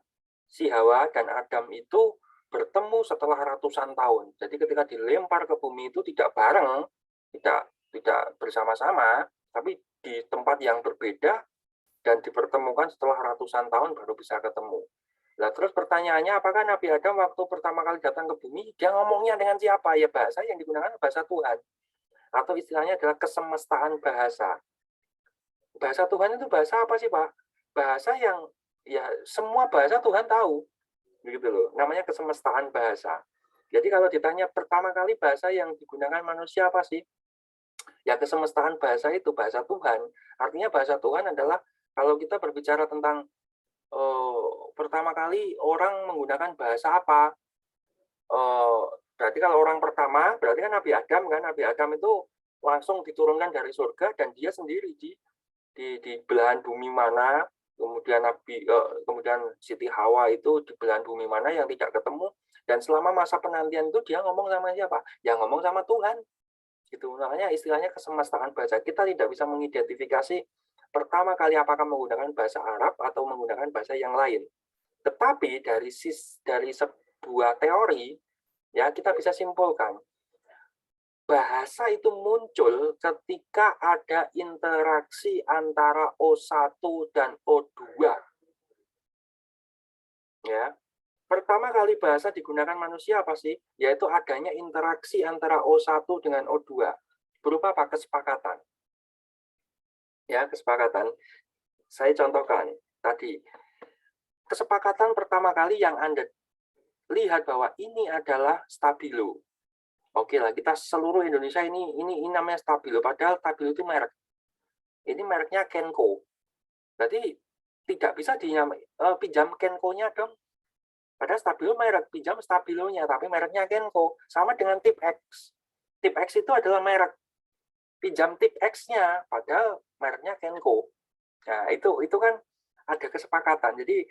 Si Hawa dan Adam itu bertemu setelah ratusan tahun. Jadi ketika dilempar ke bumi itu tidak bareng, tidak bersama-sama, tapi di tempat yang berbeda dan dipertemukan setelah ratusan tahun baru bisa ketemu. Nah, terus pertanyaannya, apakah Nabi Adam waktu pertama kali datang ke bumi, dia ngomongnya dengan siapa? Ya bahasa yang digunakan bahasa Tuhan. Atau istilahnya adalah kesemestaan bahasa. Bahasa Tuhan itu bahasa apa sih, Pak? Bahasa yang ya semua bahasa Tuhan tahu. Begitu loh, namanya kesemestaan bahasa. Jadi kalau ditanya pertama kali bahasa yang digunakan manusia apa sih? Ya kesemestaan bahasa itu bahasa Tuhan. Artinya bahasa Tuhan adalah kalau kita berbicara tentang pertama kali orang menggunakan bahasa apa? Berarti kalau orang pertama, berarti kan Nabi Adam kan? Nabi Adam itu langsung diturunkan dari surga dan dia sendiri di belahan bumi mana, kemudian kemudian Siti Hawa itu di belahan bumi mana yang tidak ketemu, dan selama masa penantian itu dia ngomong sama siapa? Ya ngomong sama Tuhan. Gitu. Makanya istilahnya kesemestaan bahasa. Kita tidak bisa mengidentifikasi pertama kali apakah menggunakan bahasa Arab atau menggunakan bahasa yang lain. Tetapi dari sebuah teori ya kita bisa simpulkan bahasa itu muncul ketika ada interaksi antara O1 dan O2. Ya. Pertama kali bahasa digunakan manusia apa sih? Yaitu adanya interaksi antara O1 dengan O2. Berupa apa? Kesepakatan. Ya, kesepakatan. Saya contohkan tadi. Kesepakatan pertama kali yang Anda lihat bahwa ini adalah stabilo. Oke lah, kita seluruh Indonesia ini namanya stabilo, padahal stabilo itu merek. Ini mereknya Kenko. Berarti tidak bisa pinjam Kenko-nya dong. Padahal stabilo merek, pinjam stabilonya, tapi mereknya Kenko. Sama dengan tip X. Tip X itu adalah merek. Pinjam tip X-nya, padahal mereknya Kenko. Nah, itu kan ada kesepakatan. Jadi,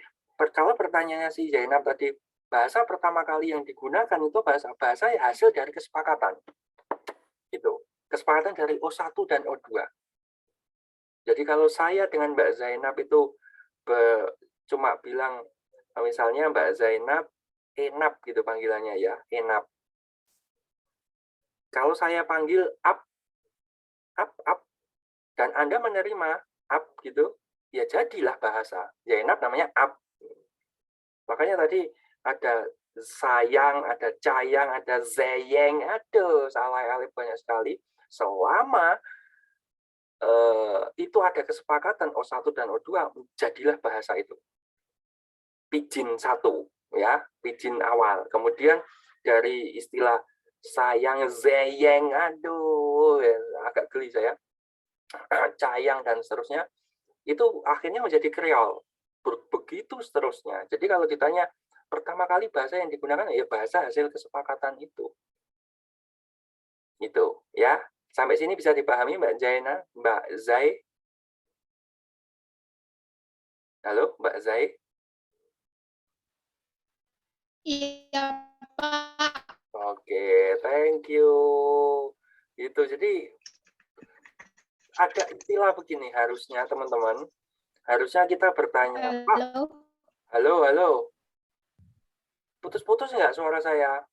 kalau pertanyaannya si Zainab tadi, bahasa pertama kali yang digunakan itu bahasa hasil dari kesepakatan. Itu. Kesepakatan dari O1 dan O2. Jadi kalau saya dengan Mbak Zainab itu cuma bilang, misalnya Mbak Zainab, Enap gitu panggilannya ya, Enap. Kalau saya panggil up, dan Anda menerima up gitu, ya jadilah bahasa. Zainab namanya up. Makanya tadi ada sayang, ada cayang, ada zeyeng, aduh, salah alif banyak sekali. Selama itu ada kesepakatan O1 dan O2, jadilah bahasa itu. Pidgin 1, ya, pidgin awal. Kemudian dari istilah sayang, zeyeng, aduh, ya, agak geli saya, cayang dan seterusnya, itu akhirnya menjadi kreol. Begitu seterusnya. Jadi kalau ditanya pertama kali bahasa yang digunakan ya bahasa hasil kesepakatan itu. Itu ya. Sampai sini bisa dipahami Mbak Zaina, Mbak Zai? Halo, Mbak Zai? Iya, Pak. Oke, thank you. Itu jadi ada istilah begini harusnya teman-teman. Harusnya kita bertanya, Pak. Halo. Halo. Putus-putus nggak suara saya?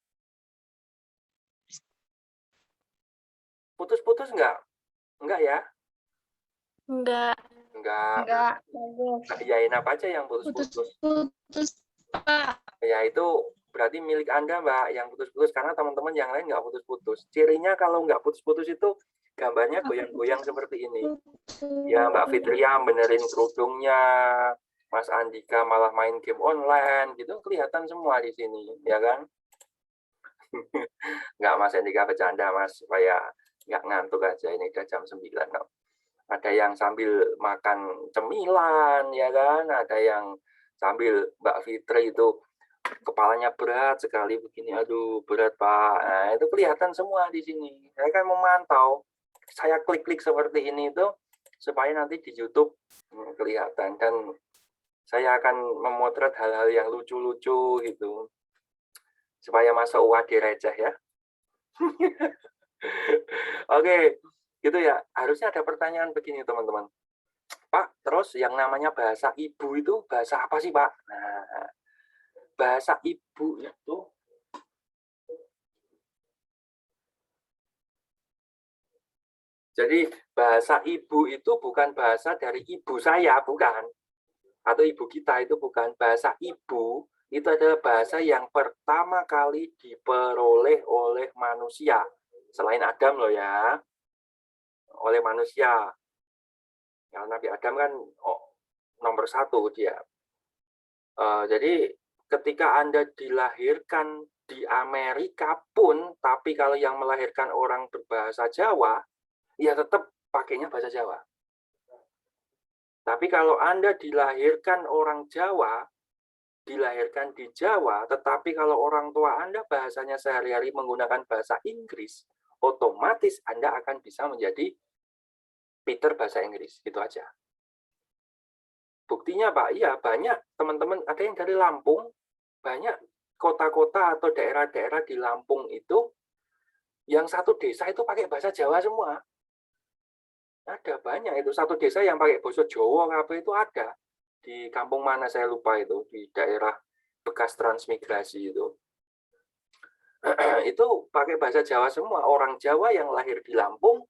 Putus-putus nggak? Enggak ya? Enggak. Enggak. Iyain apa aja yang putus-putus? Putus-putus, Pak. Ya itu berarti milik Anda Mbak yang putus-putus karena teman-teman yang lain nggak putus-putus. Cirinya kalau nggak putus-putus itu gambarnya goyang-goyang seperti ini. Ya Mbak Fitria benerin kerudungnya, Mas Andika malah main game online gitu kelihatan semua di sini, ya kan? Nggak Mas Andika bercanda Mas supaya nggak ngantuk aja, ini udah jam 9 kok. Ada yang sambil makan cemilan, ya kan? Ada yang sambil Mbak Fitri itu kepalanya berat sekali begini, aduh berat Pak. Nah, itu kelihatan semua di sini. Saya kan memantau, saya klik-klik seperti ini itu supaya nanti di YouTube kelihatan dan saya akan memotret hal-hal yang lucu-lucu gitu supaya masuk UAD receh ya. Oke, gitu ya. Harusnya ada pertanyaan begini teman-teman. Pak, terus yang namanya bahasa ibu itu bahasa apa sih Pak? Nah, bahasa ibu itu jadi bahasa ibu itu bukan bahasa dari ibu saya, bukan. Atau ibu kita itu bukan. Bahasa ibu itu adalah bahasa yang pertama kali diperoleh oleh manusia. Selain Adam loh ya. Oleh manusia. Ya, Nabi Adam kan nomor 1 dia. Jadi ketika Anda dilahirkan di Amerika pun, tapi kalau yang melahirkan orang berbahasa Jawa, ya tetap pakainya bahasa Jawa. Tapi kalau Anda dilahirkan orang Jawa, dilahirkan di Jawa, tetapi kalau orang tua Anda bahasanya sehari-hari menggunakan bahasa Inggris, otomatis Anda akan bisa menjadi Peter bahasa Inggris. Gitu aja. Buktinya Pak, iya banyak teman-teman, ada yang dari Lampung, banyak kota-kota atau daerah-daerah di Lampung itu, yang satu desa itu pakai bahasa Jawa semua. Ada banyak itu, satu desa yang pakai bahasa Jawa, apa itu ada. Di kampung mana saya lupa itu, di daerah bekas transmigrasi itu. Itu pakai bahasa Jawa semua, orang Jawa yang lahir di Lampung,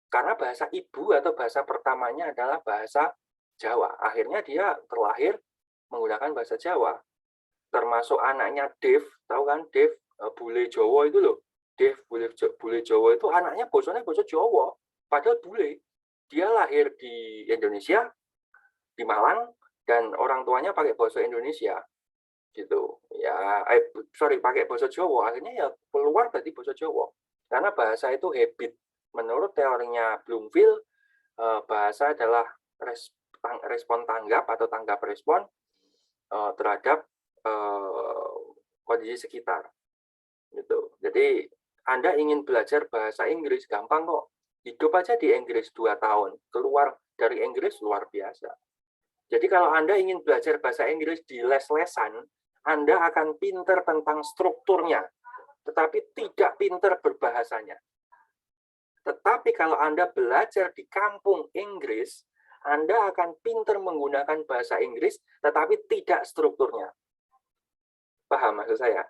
karena bahasa ibu atau bahasa pertamanya adalah bahasa Jawa. Akhirnya dia terlahir menggunakan bahasa Jawa. Termasuk anaknya Dev, tahu kan Dev, bule Jawa itu loh. Dev, bule Jawa itu anaknya bosone bahasa Jawa. Padahal bule. Dia lahir di Indonesia, di Malang, dan orang tuanya pakai bahasa Indonesia. Gitu. Ya, pakai bahasa Jawa. Akhirnya ya keluar dari bahasa Jawa. Karena bahasa itu habit. Menurut teorinya Bloomfield, bahasa adalah respon tanggap atau tanggap respon terhadap kondisi sekitar. Gitu. Jadi Anda ingin belajar bahasa Inggris gampang kok. Hidup aja di Inggris 2 tahun, keluar dari Inggris luar biasa. Jadi kalau Anda ingin belajar bahasa Inggris di les-lesan, Anda akan pinter tentang strukturnya, tetapi tidak pinter berbahasanya. Tetapi kalau Anda belajar di kampung Inggris, Anda akan pinter menggunakan bahasa Inggris, tetapi tidak strukturnya. Paham maksud saya?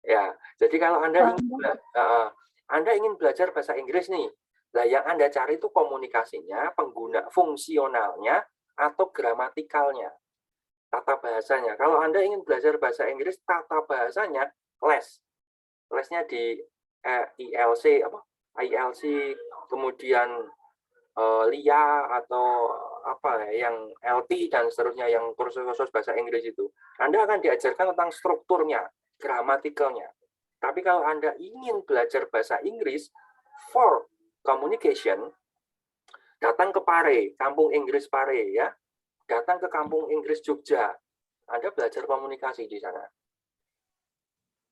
Ya, jadi kalau Anda ingin belajar bahasa Inggris nih, nah yang Anda cari itu komunikasinya, pengguna fungsionalnya, atau gramatikalnya, tata bahasanya. Kalau Anda ingin belajar bahasa Inggris, tata bahasanya, lesnya di ILC, kemudian LIA atau apa yang LT dan seterusnya, yang kursus-kursus bahasa Inggris itu. Anda akan diajarkan tentang strukturnya, gramatikalnya. Tapi kalau Anda ingin belajar bahasa Inggris for communication, datang ke Pare, kampung Inggris Pare ya. Datang ke kampung Inggris Jogja. Anda belajar komunikasi di sana.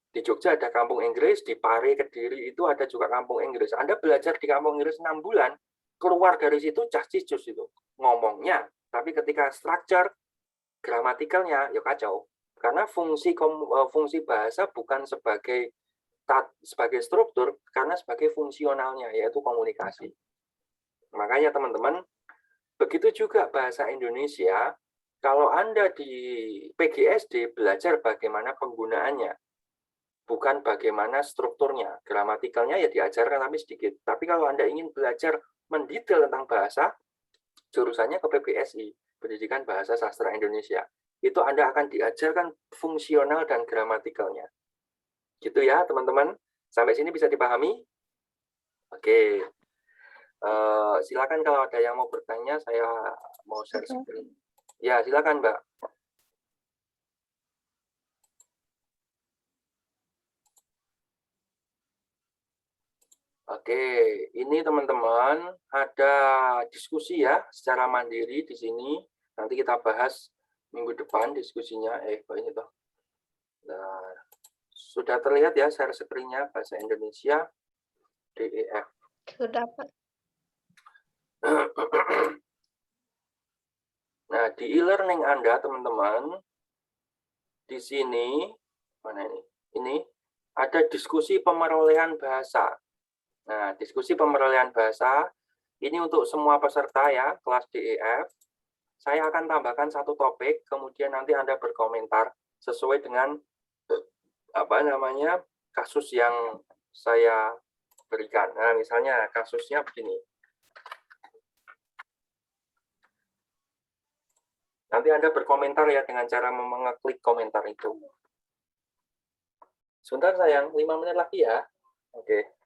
Di Jogja ada kampung Inggris, di Pare, Kediri itu ada juga kampung Inggris. Anda belajar di kampung Inggris 6 bulan, keluar dari situ cus itu ngomongnya. Tapi ketika structure, gramatikalnya ya kacau. Karena fungsi bahasa bukan sebagai struktur, karena sebagai fungsionalnya, yaitu komunikasi. Makanya teman-teman, begitu juga bahasa Indonesia, kalau Anda di PGSD belajar bagaimana penggunaannya, bukan bagaimana strukturnya. Gramatikalnya ya diajarkan tapi sedikit. Tapi kalau Anda ingin belajar mendetail tentang bahasa, jurusannya ke PBSI, Pendidikan Bahasa Sastra Indonesia. Itu Anda akan diajarkan fungsional dan gramatikalnya. Gitu ya, teman-teman. Sampai sini bisa dipahami? Oke. Silakan kalau ada yang mau bertanya, saya mau share screen. Ya, silakan, Mbak. Oke, ini teman-teman ada diskusi ya secara mandiri di sini. Nanti kita bahas minggu depan diskusinya. Ini toh. Nah, sudah terlihat ya share screen-nya bahasa Indonesia DEF. Sudah, Pak. Nah, di e-learning Anda, teman-teman, di sini, mana ini? Ini ada diskusi pemerolehan bahasa. Nah, diskusi pemerolehan bahasa, ini untuk semua peserta ya, kelas DEF. Saya akan tambahkan satu topik, kemudian nanti Anda berkomentar sesuai dengan kasus yang saya berikan. Nah, misalnya kasusnya begini. Nanti Anda berkomentar ya dengan cara mengeklik komentar itu. Sebentar sayang, 5 menit lagi ya. Oke.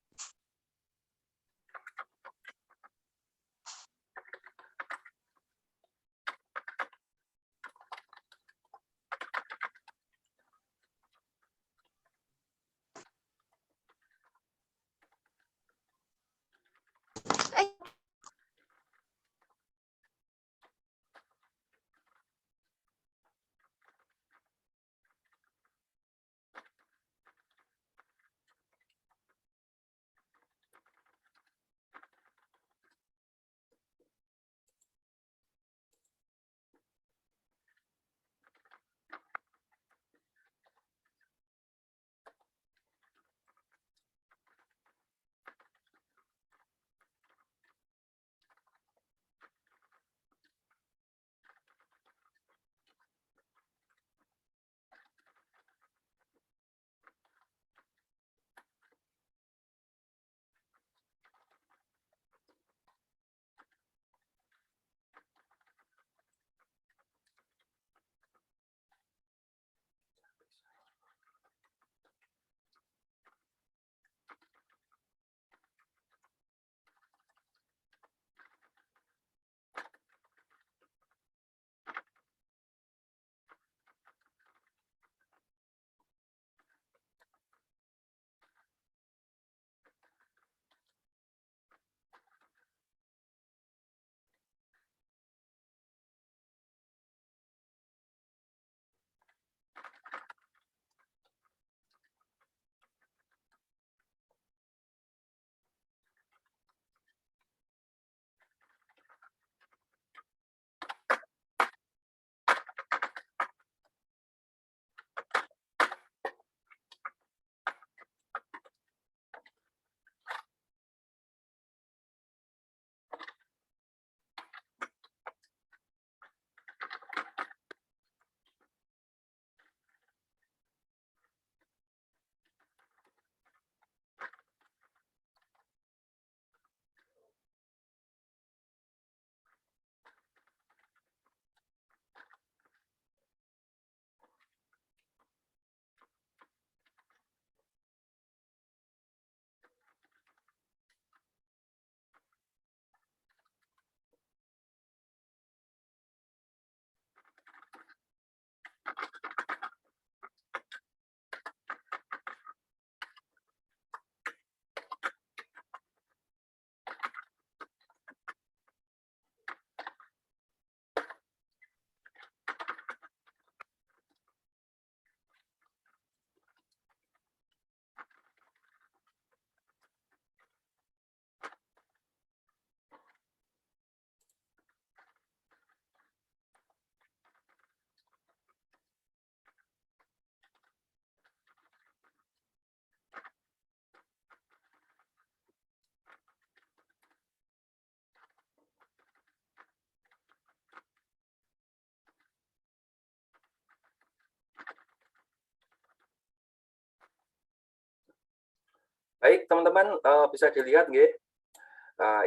Baik, teman-teman, bisa dilihat nggih.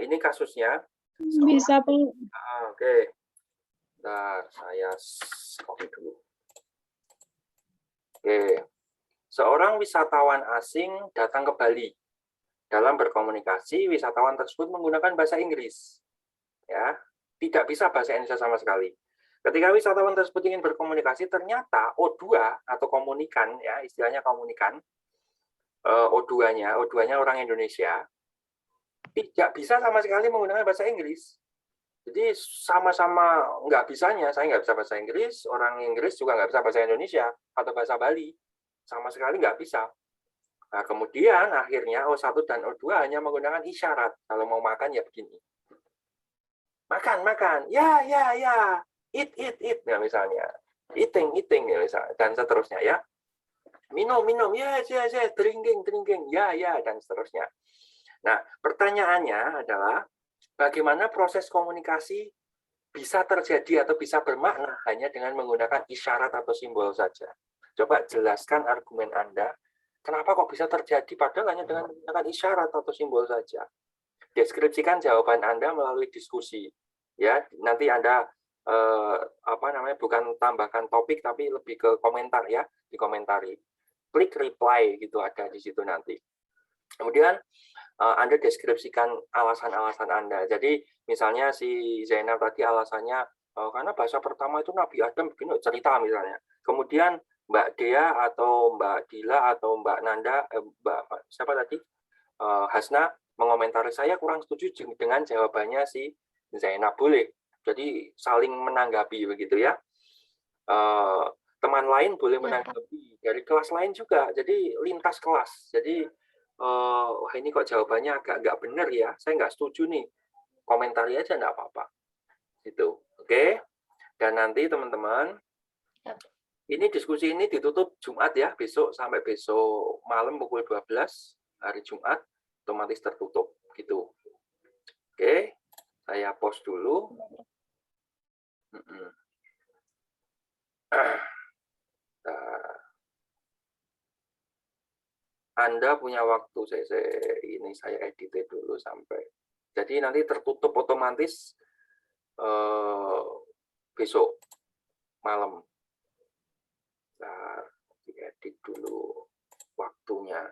Ini kasusnya. Bisa, Pak. Oke. Bentar, saya copy dulu. Oke. Seorang wisatawan asing datang ke Bali. Dalam berkomunikasi, wisatawan tersebut menggunakan bahasa Inggris. Ya, tidak bisa bahasa Indonesia sama sekali. Ketika wisatawan tersebut ingin berkomunikasi, ternyata O2 atau komunikan, ya istilahnya komunikan, O2-nya orang Indonesia, tidak bisa sama sekali menggunakan bahasa Inggris. Jadi sama-sama nggak bisanya, saya nggak bisa bahasa Inggris, orang Inggris juga nggak bisa bahasa Indonesia atau bahasa Bali, sama sekali nggak bisa. Nah, kemudian akhirnya O1 dan O2 hanya menggunakan isyarat. Kalau mau makan ya begini. Makan, ya, eat, ya misalnya. Eating, ya misalnya, dan seterusnya ya. Minum, yes, drinking, ya, dan seterusnya. Nah, pertanyaannya adalah, bagaimana proses komunikasi bisa terjadi atau bisa bermakna hanya dengan menggunakan isyarat atau simbol saja? Coba jelaskan argumen Anda, kenapa kok bisa terjadi padahal hanya dengan menggunakan isyarat atau simbol saja? Deskripsikan jawaban Anda melalui diskusi. Ya, nanti Anda bukan tambahkan topik tapi lebih ke komentar ya, dikomentari. Klik reply gitu ada di situ nanti. Kemudian Anda deskripsikan alasan-alasan Anda. Jadi misalnya si Zainab tadi alasannya karena bahasa pertama itu Nabi Adam begini cerita misalnya. Kemudian Mbak Dea atau Mbak Dila atau Mbak Nanda, Mbak siapa tadi? Hasna mengomentari saya kurang setuju dengan jawabannya si Zainab, boleh. Jadi saling menanggapi begitu ya. Teman lain boleh menanggapi dari kelas lain juga. Jadi lintas kelas. Jadi wah ini kok jawabannya agak nggak benar ya. Saya nggak setuju nih. Komentari aja nggak apa-apa. Gitu. Oke. Dan nanti teman-teman, ini diskusi ini ditutup Jumat ya. Besok sampai besok malam pukul 12 hari Jumat. Otomatis tertutup gitu. Oke, saya post dulu. Anda punya waktu, saya edit dulu sampai. Jadi nanti tertutup otomatis besok malam. Nah, diedit dulu waktunya.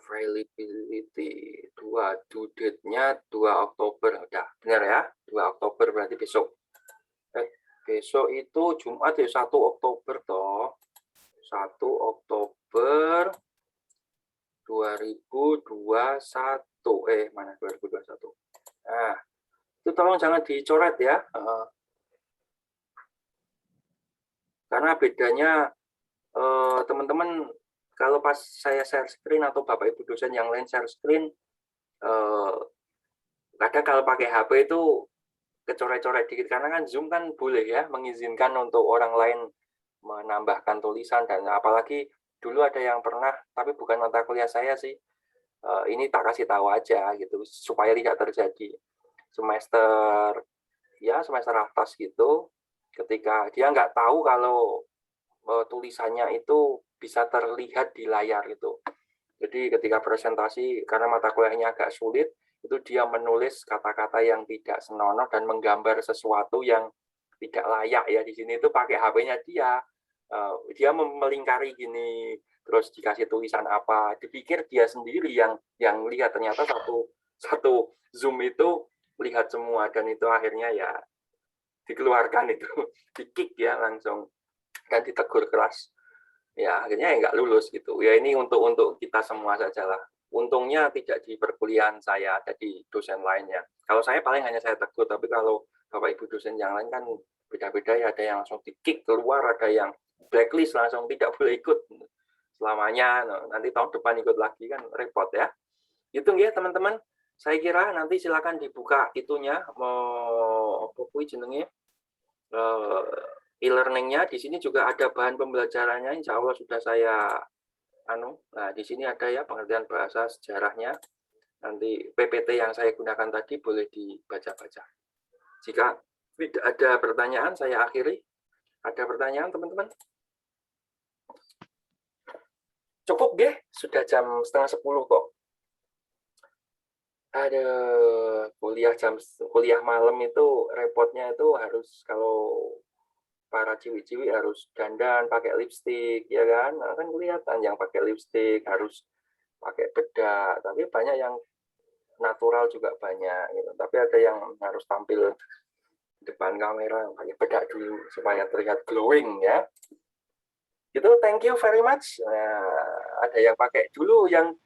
Availability 2 due date-nya 2 Oktober. Udah, benar ya? 2 Oktober berarti besok. Besok itu Jumat ya 1 Oktober toh. 1 Oktober 2021. Mana 2021? Nah, itu tolong jangan dicoret ya. Karena bedanya teman-teman kalau pas saya share screen atau Bapak Ibu dosen yang lain share screen, kadang kalau pakai HP itu kecoret-coret dikit, karena kan Zoom kan boleh ya mengizinkan untuk orang lain menambahkan tulisan, dan apalagi dulu ada yang pernah, tapi bukan mata kuliah saya sih, ini tak kasih tahu aja gitu, supaya tidak terjadi semester atas gitu, ketika dia nggak tahu kalau tulisannya itu bisa terlihat di layar itu. Jadi ketika presentasi, karena mata kuliahnya agak sulit, itu dia menulis kata-kata yang tidak senonoh dan menggambar sesuatu yang tidak layak ya. Di sini itu pakai HP-nya dia melingkari gini, terus dikasih tulisan apa, dipikir dia sendiri yang lihat, ternyata satu Zoom itu lihat semua, dan itu akhirnya ya dikeluarkan itu, di-kick ya langsung, dan ditegur keras. Ya akhirnya ya nggak lulus gitu. Ya ini untuk kita semua saja lah. Untungnya tidak di perkuliahan saya, ada di dosen lainnya. Kalau saya paling hanya saya tegur, tapi kalau Bapak Ibu dosen yang lain kan beda-beda ya, ada yang langsung di-kick keluar, ada yang blacklist langsung tidak boleh ikut selamanya. Nanti tahun depan ikut lagi kan repot ya. Itu ya teman-teman. Saya kira nanti silakan dibuka itunya, mau apa jenenge e-learning-nya. Di sini juga ada bahan pembelajarannya, insya Allah sudah saya nah di sini ada ya pengertian bahasa, sejarahnya. Nanti PPT yang saya gunakan tadi boleh dibaca-baca. Jika Tidak ada pertanyaan, saya akhiri. Ada pertanyaan, teman-teman? Cukup, nggih? Sudah jam 9:30 kok. Ada kuliah malam itu repotnya itu harus kalau para ciwi-ciwi harus dandan pakai lipstik, ya kan? Nah, kan kelihatan yang pakai lipstik harus pakai bedak, tapi banyak yang natural juga banyak gitu. Tapi ada yang harus tampil depan kamera pakai bedak dulu supaya terlihat glowing ya. Itu thank you very much. Nah, ada yang pakai dulu yang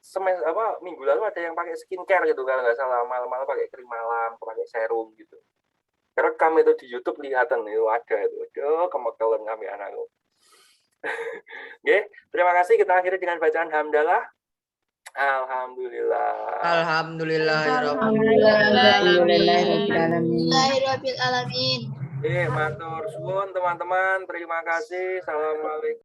minggu lalu ada yang pakai skincare gitu kalau nggak salah, malam-malam pakai krim malam, pakai serum gitu. Rekam itu di YouTube kelihatan itu ada itu. Aduh, kemekelan kami anakku. Oke, terima kasih, kita akhiri dengan bacaan hamdalah. Alhamdulillah. Alhamdulillahirabbil alamin. Matur suwun teman-teman, terima kasih. Assalamualaikum.